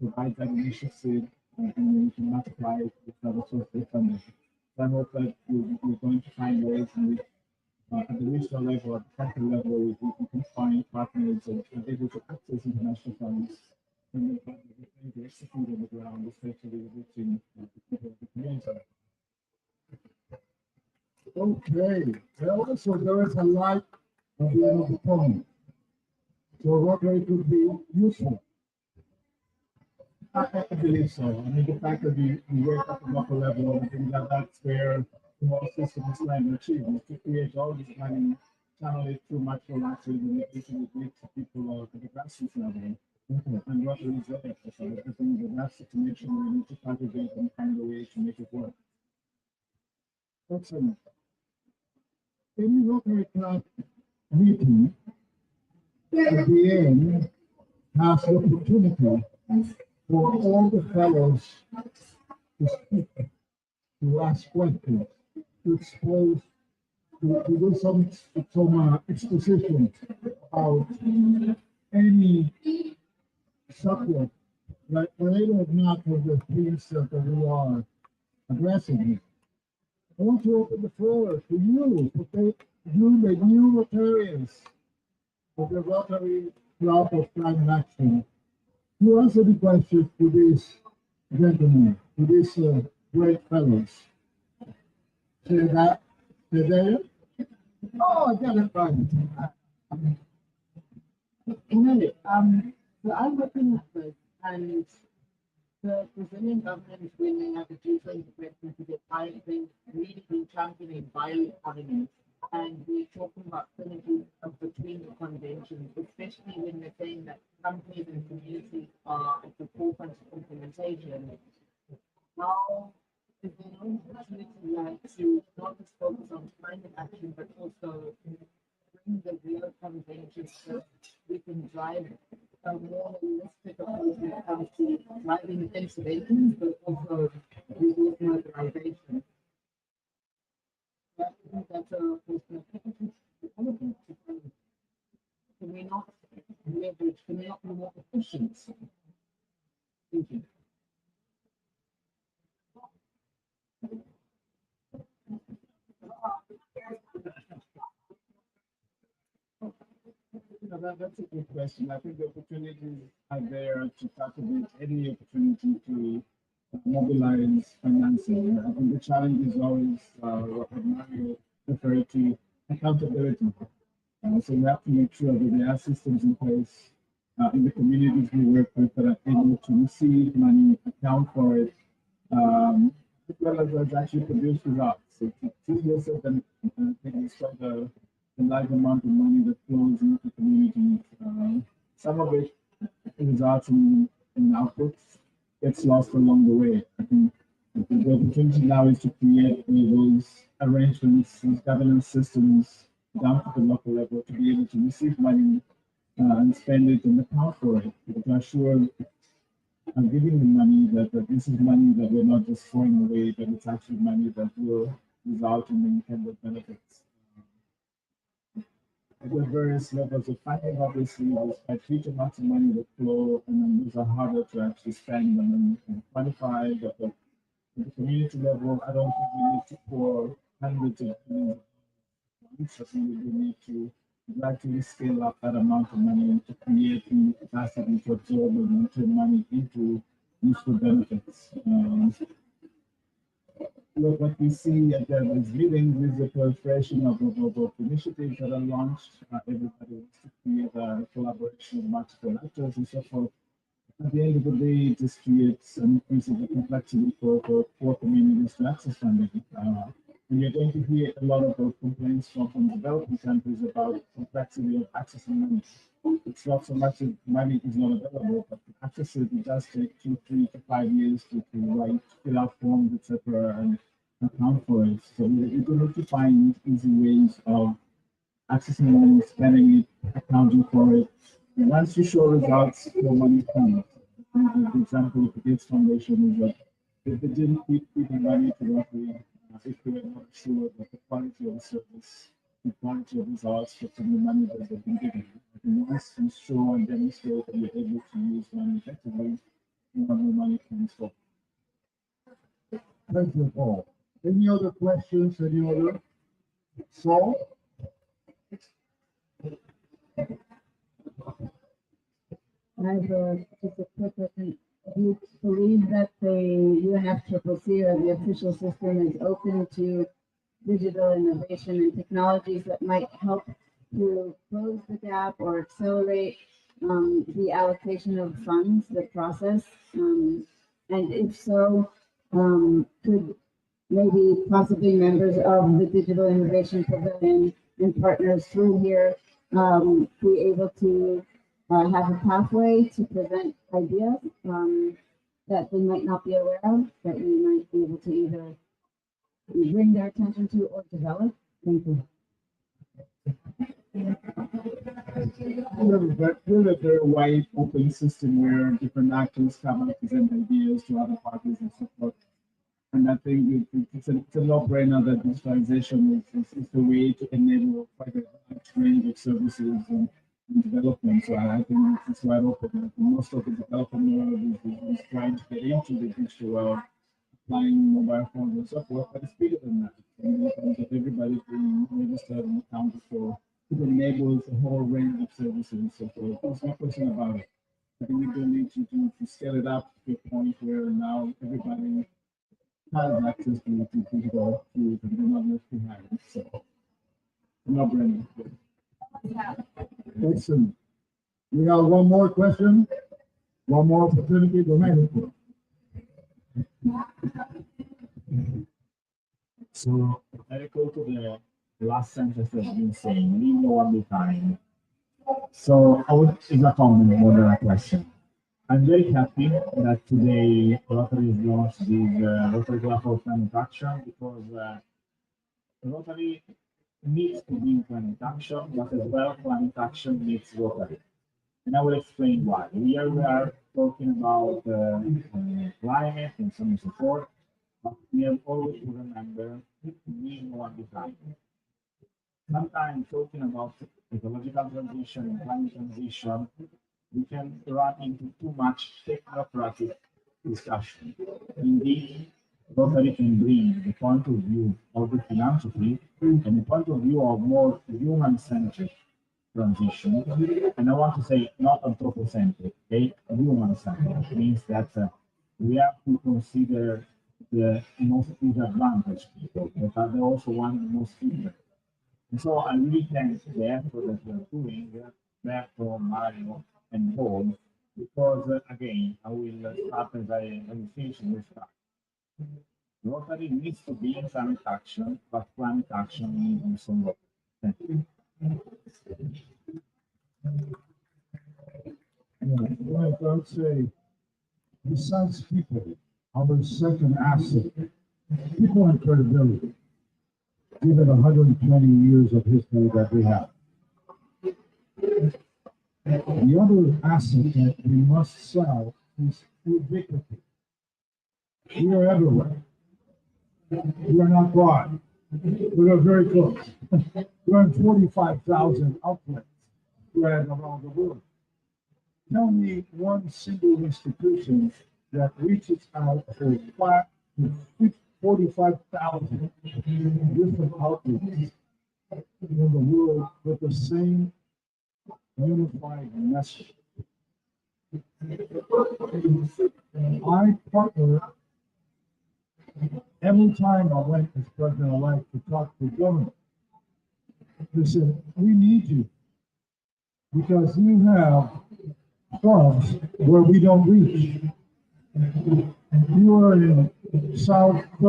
B: provide that initial seed and we can multiply it with other sources of funding. So I hope that we're going to find ways in which at the regional level, at the country level, we can find partners and able to access international funds and the things to execute on the ground, especially reaching the people of the community.
A: Okay, well, so there is a light at the end of the tunnel. So Rotary could be useful.
B: I believe so. I mean, the fact that we work at the local level, I think that's where the whole system is trying to achieve, is to create all this money, channel it through micro action, and basically reach people at the grassroots level. And Rotary is there. So I think that's the connection we need to cultivate and find a way to make it work.
A: Excellent. Any Rotary Club meeting at the end has the opportunity for all the fellows to speak, to ask questions, to expose, to do some exposition about any subject related or not to the themes that we are addressing here. I want to open the floor to you, you, the new Rotarians of the Rotary Club of Climate Action, to answer the questions to these gentlemen, to these great fellows. Say that, say there. Oh, I got it right.
E: So I'm looking at this, and the Brazilian government is bringing up a different investment to get financing, really been championing bioeconomy, and we're talking about synergies between the conventions, especially when they're saying that companies and communities are at the forefront of implementation. How is there no opportunity to not just focus on climate action, but also bring in the real convention so we can drive a more holistic approach when it comes to driving interventions, but also resource mobilization. I think that's a personal development. Can we not leverage, can we not be more efficient? Thank you.
B: That's a good question. I think the opportunities are there to cultivate any opportunity to mobilize financing. I think the challenge is always what Mario referred to, accountability. So we have to make sure that there are systems in place in the communities we work with that are able to receive money, account for it, as well as actually produce results. So to see yourself and describe the large amount of money that flows into the communities. Some of it results in outputs, gets lost along the way. I think the opportunity now is to create those arrangements, these governance systems down to the local level to be able to receive money and spend it and account for it. To assure and giving the money that this is money that we're not just throwing away, but it's actually money that will result in the intended benefits. At the various levels of funding, obviously, there's quite huge amounts of money that flow, and then those are harder to actually spend and quantify. But at the community level, I don't think we need to pour hundreds of millions of dollars. I think we need to gradually scale up that amount of money to create the capacity to absorb and turn money into useful benefits. What we see at these meetings is the proliferation of initiatives that are launched. Everybody wants to create a collaboration with multiple actors and so forth. At the end of the day, it just creates an increase in the complexity for poor communities to access funding. And you're going to hear a lot of complaints from developing countries about complexity of accessing money. It's not so much that money is not available, but to access it, it does take 2, 3 to 5 years to write, fill out forms, etc., and account for it. So we're going to find easy ways of accessing money, spending it, accounting for it. And once you show results, more money comes. The example of the Gates Foundation is that if they didn't keep giving money to Rotary, if they were not sure that the quality of the service, the quality of results for the money that they've been given. And once you show and demonstrate that you're able to use money effectively, more money comes for.
A: Thank you, Paul. Any other questions? Any other? So,
F: I have just a quick question. Do you believe that the UNFCCC or the official system is open to digital innovation and technologies that might help to close the gap or accelerate the allocation of funds, the process? And if so, could maybe possibly members of the Digital Innovation Pavilion and partners through here be able to have a pathway to present ideas that they might not be aware of, that we might be able to either bring their attention to or develop? Thank you.
B: We're a very wide open system where different actors come and present ideas to other parties and so forth. And I think it's a no-brainer that digitalization is the way to enable quite a range of services and development. So I think it's wide open. Most of the development world is trying to get into the digital world, applying mobile phones and so forth, but it's bigger than that. In terms of everybody being registered and accounted for, it enables a whole range of services. So there's no question about it. I think we do need to scale it up to a point where now everybody has access to digital tools and they're not left behind. So no brainer.
A: excellent. We got one more question, one more opportunity. Go ahead.
C: So I go to the last sentence that you've been saying, leave no one behind. So it's a comment more than a question. I'm very happy that today Rotary has launched this Rotary Club of Climate Action because Rotary
B: needs to be climate action, but as well climate action needs Rotary. And I will explain why. Here we are talking about climate and so on and so forth, but we have always to remember the reason why behind it. Sometimes talking about ecological transition and climate transition, we can run into too much technocratic discussion. Indeed, Rotary can bring the point of view of the philanthropy and the point of view of more human-centric transition. And I want to say not anthropocentric, okay? Human-centric means that we have to consider the most disadvantaged people, but are also one of the most ignorant. And so I really thank the effort that we are doing, Berto, Mario, and Paul, because again, I will start as I will finish this start. Rotary needs to be in climate action, but climate action needs some Rotary. Thank you.
A: Yeah, like I would say, besides people, our second asset, people and credibility, given 120 years of history that we have. The other asset that we must sell is ubiquity. We are everywhere. We are not far. We are very close. We're in 45,000 outlets spread around the world. Tell me one single institution that reaches out to 45,000 different outlets in the world with the same unified message. I partner every time I went as president-elect to talk to government. They said, we need you because you have clubs where we don't reach. You are in southern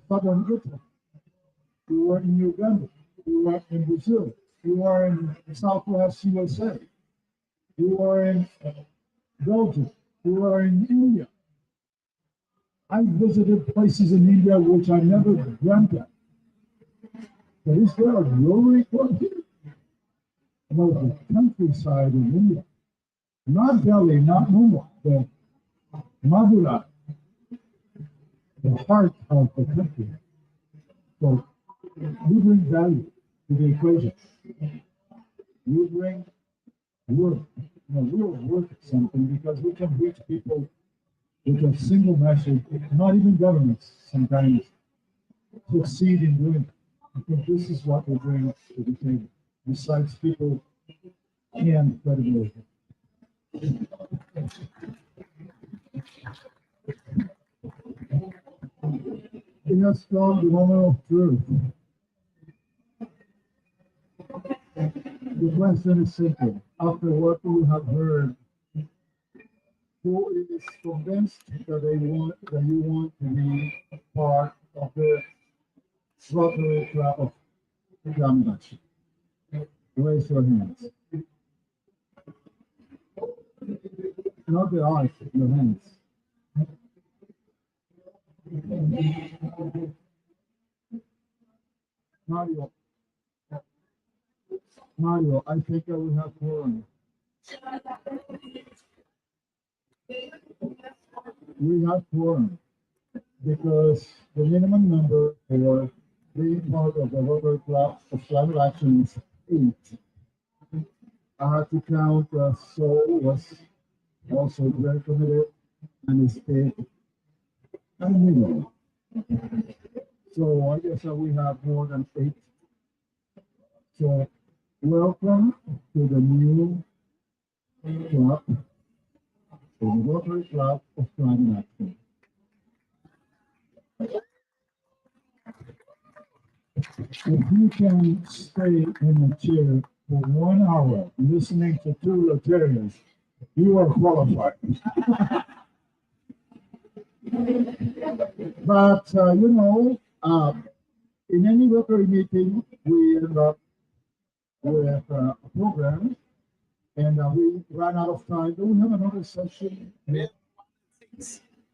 A: Italy. You are in Uganda. You are in Brazil. You are in Southwest USA. You are in Belgium. You are in India. I visited places in India which I never dreamt of. But is there a Rotary Club here? About the countryside of India. Not Delhi, not Mumbai, but Madurai, the heart of the country. So we bring value to the equation. We bring work, real work at something because we can reach people with a single message. Not even governments sometimes succeed in doing it. I think this is what we bring to the table, besides people and credibility. In a strong moment of truth, the question is simple. After what you have heard, who is convinced that you want to be part of the Rotary Club of Climate Action? Raise your hands. Not the eyes, your hands. Mario, I think I will have quorum. We have quorum because the minimum number for being part of the Rotary Club of Climate Action is 8. I had to count Seoul was also very committed and stayed. And so I guess we have more than 8. So welcome to the new club, the Rotary Club of Climate Action. If you can stay in a chair for 1 hour listening to 2 Rotarians, you are qualified. But, in any Rotary meeting, we end up with a program, and we ran out of time. Do we have another session?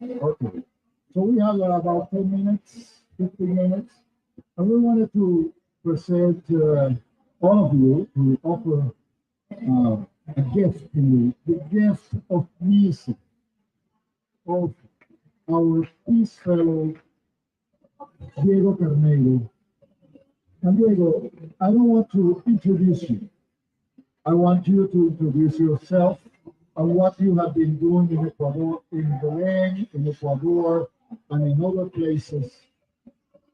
A: Okay. So we have about 10 minutes, 15 minutes. And we wanted to present all of you to offer a gift to you, the gift of music of our peace fellow Diego Carneiro. And Diego, I don't want to introduce you. I want you to introduce yourself and what you have been doing in Ecuador, in Belém, in Ecuador, and in other places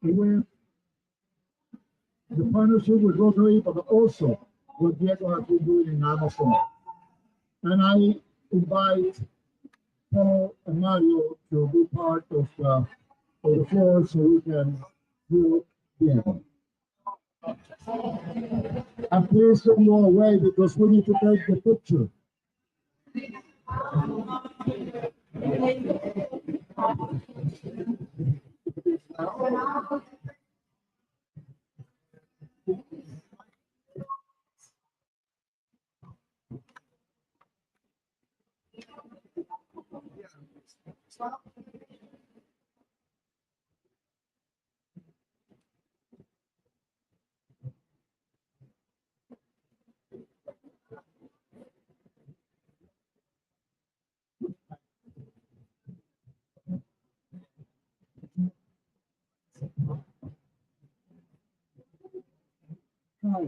A: where the partnership with Rotary, but also what Diego has been doing in Amazon. And I invite Paul and Mario to be part of the floor so we can do the And please don't go away because we need to take the picture. Hi.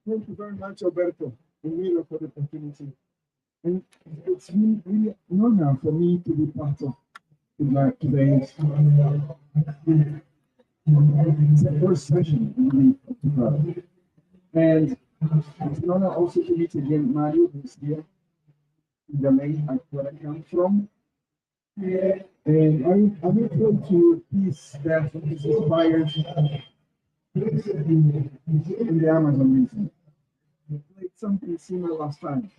A: Thank you very much, Alberto, and Miro, for the opportunity. And it's really an honor for me to be part of today's it's the first session, really. And it's an honor also to meet again Mario, who's here in the main where I come from. And I will go to a piece that is inspired in the Amazon region. Like something similar last time.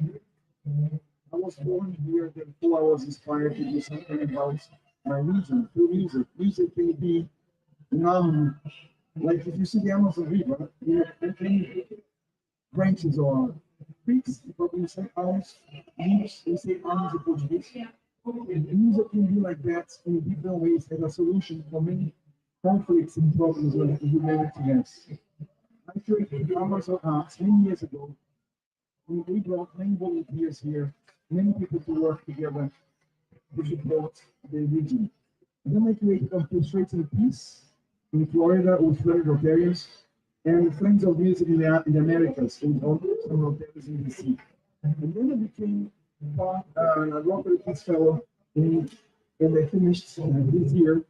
A: I was born here, therefore I was inspired to do something about my region through music. Music can be like if you see the Amazon River, there are many branches or creeks, you probably say arms, leaves, we say arms in Portuguese. And music can be like that in different ways as a solution for many conflicts and problems that humanity has. I created Amazon Arts many years ago. We brought many volunteers here, many people to work together to support the region. And then I created a frustrating peace in Florida with Florida Rotarians and Friends of Music in the Americas with some Rotarians in DC. And then I became a Rotary Peace Fellow and I finished this year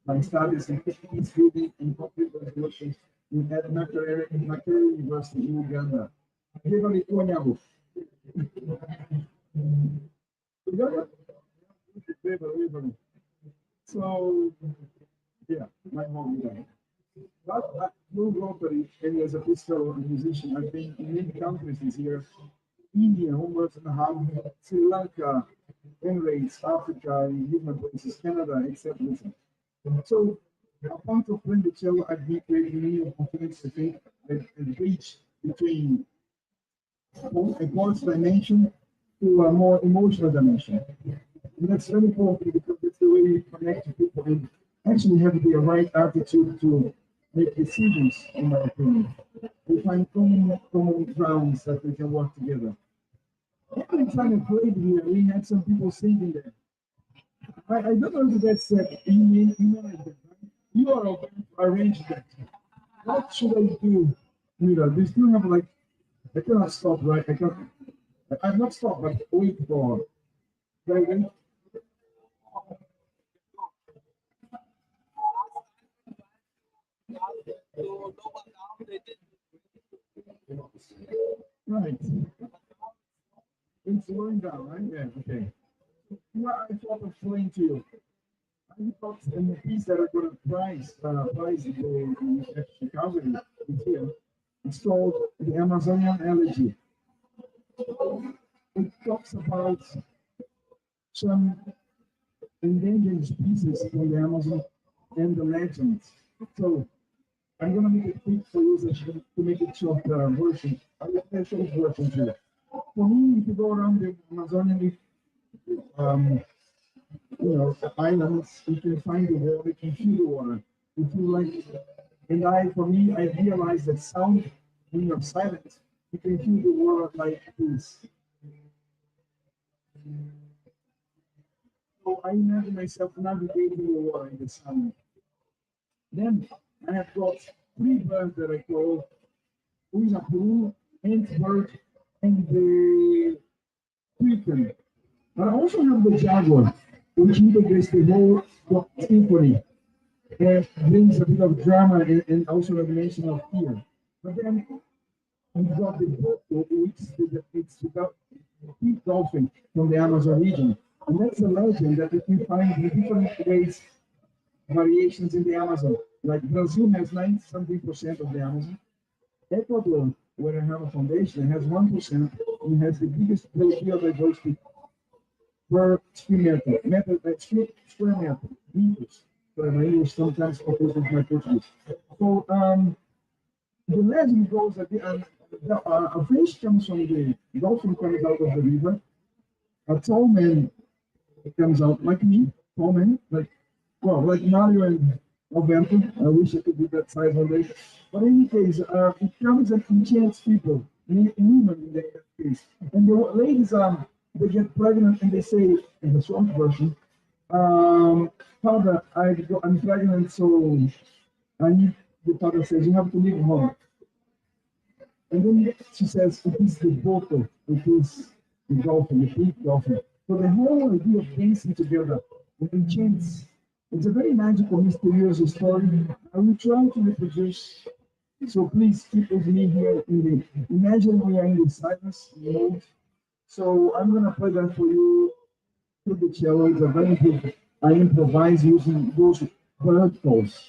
A: my studies in peace building and conflict resolution at Makerere University in Uganda. Everybody, so, yeah, my home life. But through Rotary and as a peace fellow and musician, I've been in many countries this year. India, almost and a half, Sri Lanka, Emirates, Africa, in different places, Canada, etc. So, apart from playing the cello, I've been creating many opportunities to think and bridge between a sports dimension to a more emotional dimension. And that's very important because it's the way we connect to people and actually have the right attitude to make decisions, in my opinion. We find common grounds that we can work together. Every time I played here, we had some people singing there. I don't know if that's you are open to arrange that. What should I do? Do you still have like, I cannot stop, right? I've not stopped, but wait for. Right? Right. It's slowing down, right? Yeah, okay. What I thought of showing to you. I thought in the piece that are going to prize the Chicago is here. It's called the Amazonian Elegy. It talks about some endangered species in the Amazon and the legends. So I'm going to make it quick for you to make it short version. I will have a short version here. For me, if you go around the Amazonian, the islands, you can find the water, you can feel the water. You feel like
B: And for me, I realized that sound, when you're silent, you can hear the world like this. So I imagine myself navigating the world in the sound. Then I have got three birds that I call, who is a blue ant bird and the Triton. But I also have the jaguar, which integrates the whole symphony and brings a bit of drama and also a dimension of fear. But then we've got the Boto, which it's the pink dolphin from the Amazon region. And that's a legend that you can find in different ways, variations in the Amazon. Like Brazil has 90 something percent of the Amazon. Ecuador, where I have a foundation, has 1% and has the biggest biodiversity per square meter, meters. So my English sometimes confused with my Portuguese. So the legend goes that a fish comes from the dolphin comes out of the river. A tall man comes out like me, tall man, like Mario and Alberto. I wish I could be that size one day. But in any case, it comes and enchants people, women in that case. And the ladies, they get pregnant and they say, in the short version, Father, I'm pregnant, so I need, the father says, you have to leave home. And then she says, it is the bottle, it is the dolphin, the pink dolphin. So the whole idea of dancing together with enchants, it's a very magical, mysterious story. I will try to reproduce. So please keep with me here in the, imagine we are in the silence mode. So I'm gonna play that for you to the cello. It's a very good, I improvise using those bird calls.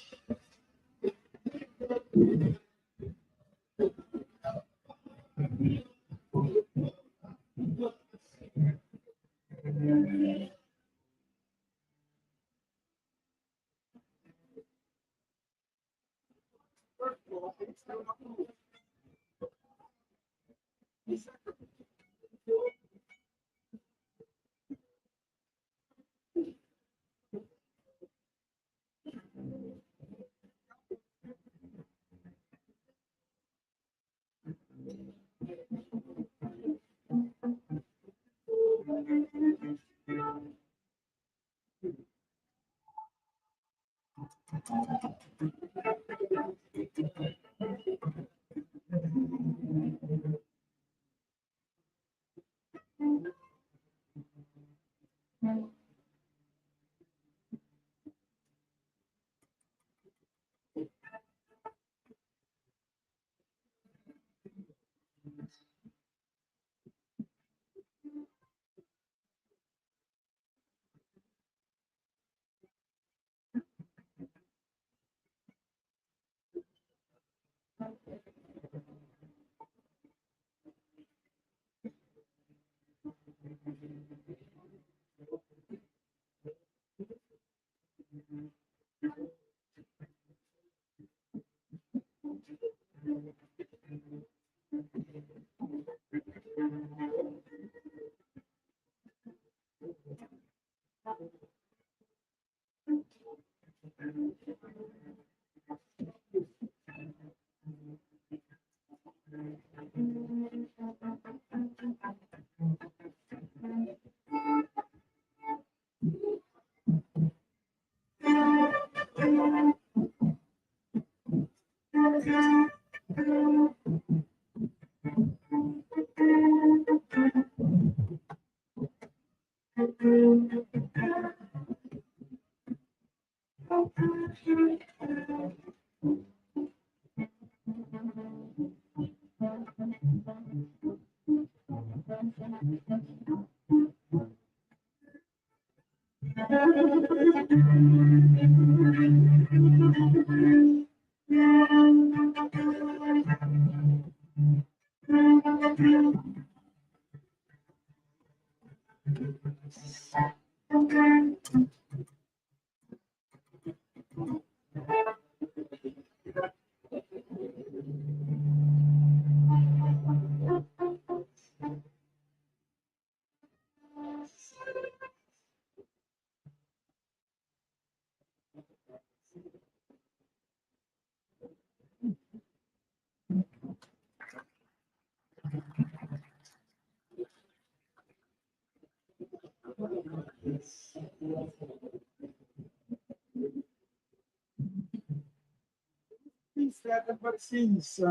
B: Things that everybody seems, I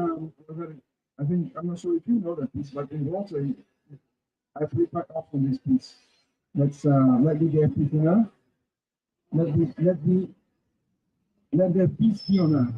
B: think, I'm not sure if you know that piece, but in Rotary, I play quite often this piece. Let me get people now. Let the peace be on earth.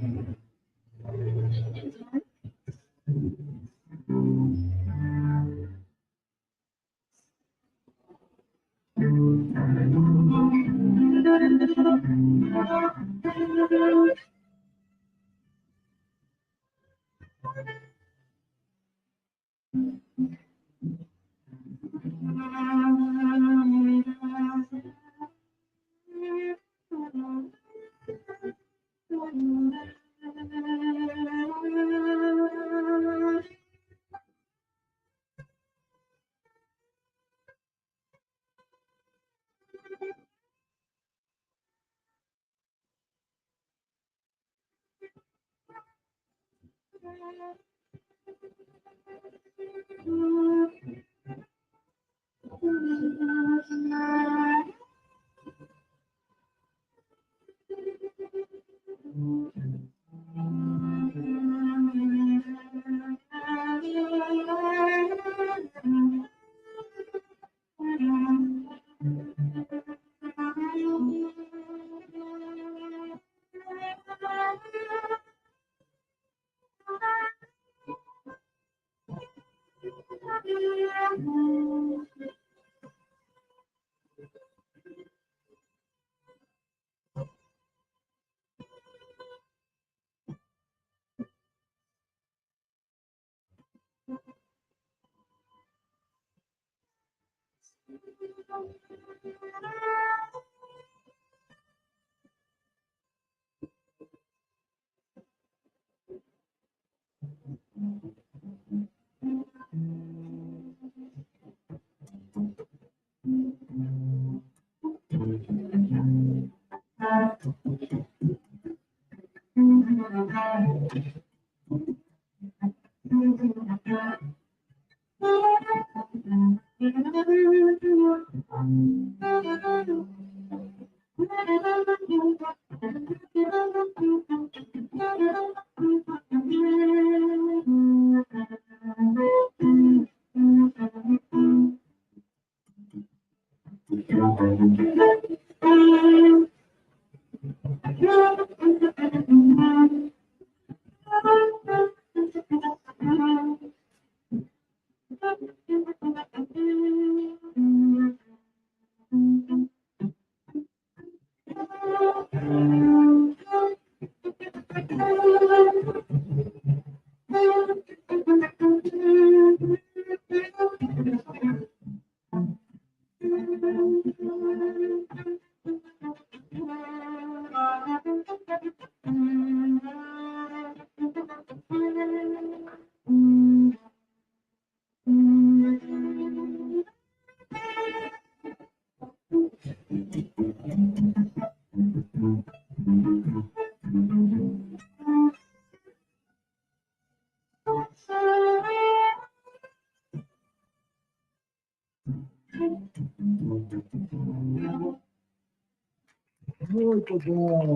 B: Muito bom.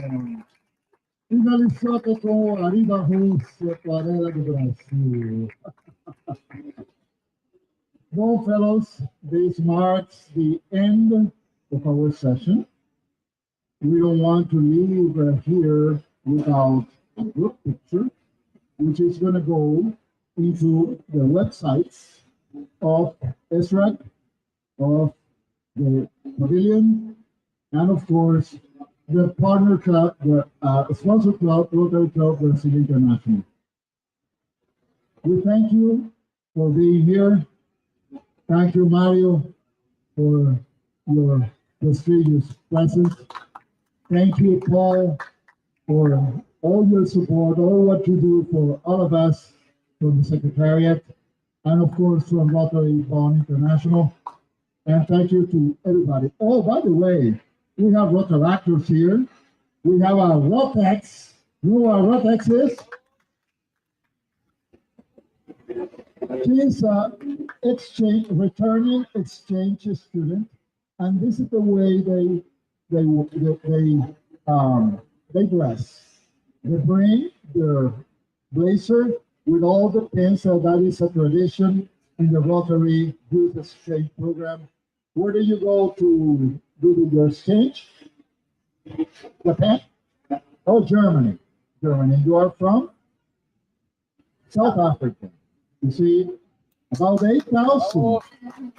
B: Finalizando com a Linda Rússia, Aquarela do Brasil. Well, fellows, this marks the end of our session. We don't want to leave here without a group picture, which is going to go into the websites of ESRAC, of the pavilion, and of course, the partner club, the sponsor club, Rotary Club Brazil International. We thank you for being here. Thank you, Mario, for your prestigious presence. Thank you, Paul, for all your support, all what you do for all of us from the Secretariat, and of course from Rotary Bond International. And thank you to everybody. Oh, by the way, we have Rotaractors here. We have our Rotex. You know what Rotex is? She's returning exchange student.
A: and this is the way they dress. They bring their blazer with all the pins, so that is a tradition in the Rotary Youth Exchange Program. Where do you go to do the exchange? Japan? Oh, Germany. Germany. You are from South Africa. You see, about 8,000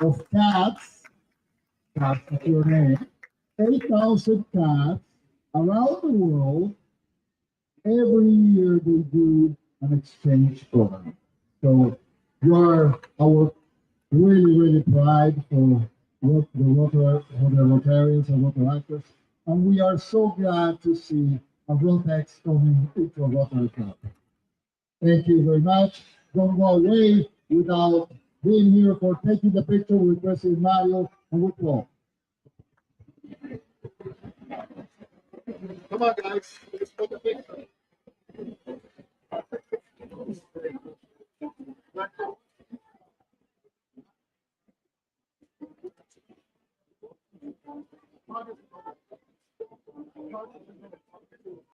A: of cats, cats is your name, 8,000 cats around the world. Every year they do an exchange program. So you are our really pride for the Rotarians and Rotaractors. And we are so glad to see a Rotex coming into a Rotary Club. Thank you very much. Don't go away without being here for taking the picture with President Mario and with Paul.
B: Come on, guys. Let's put the picture.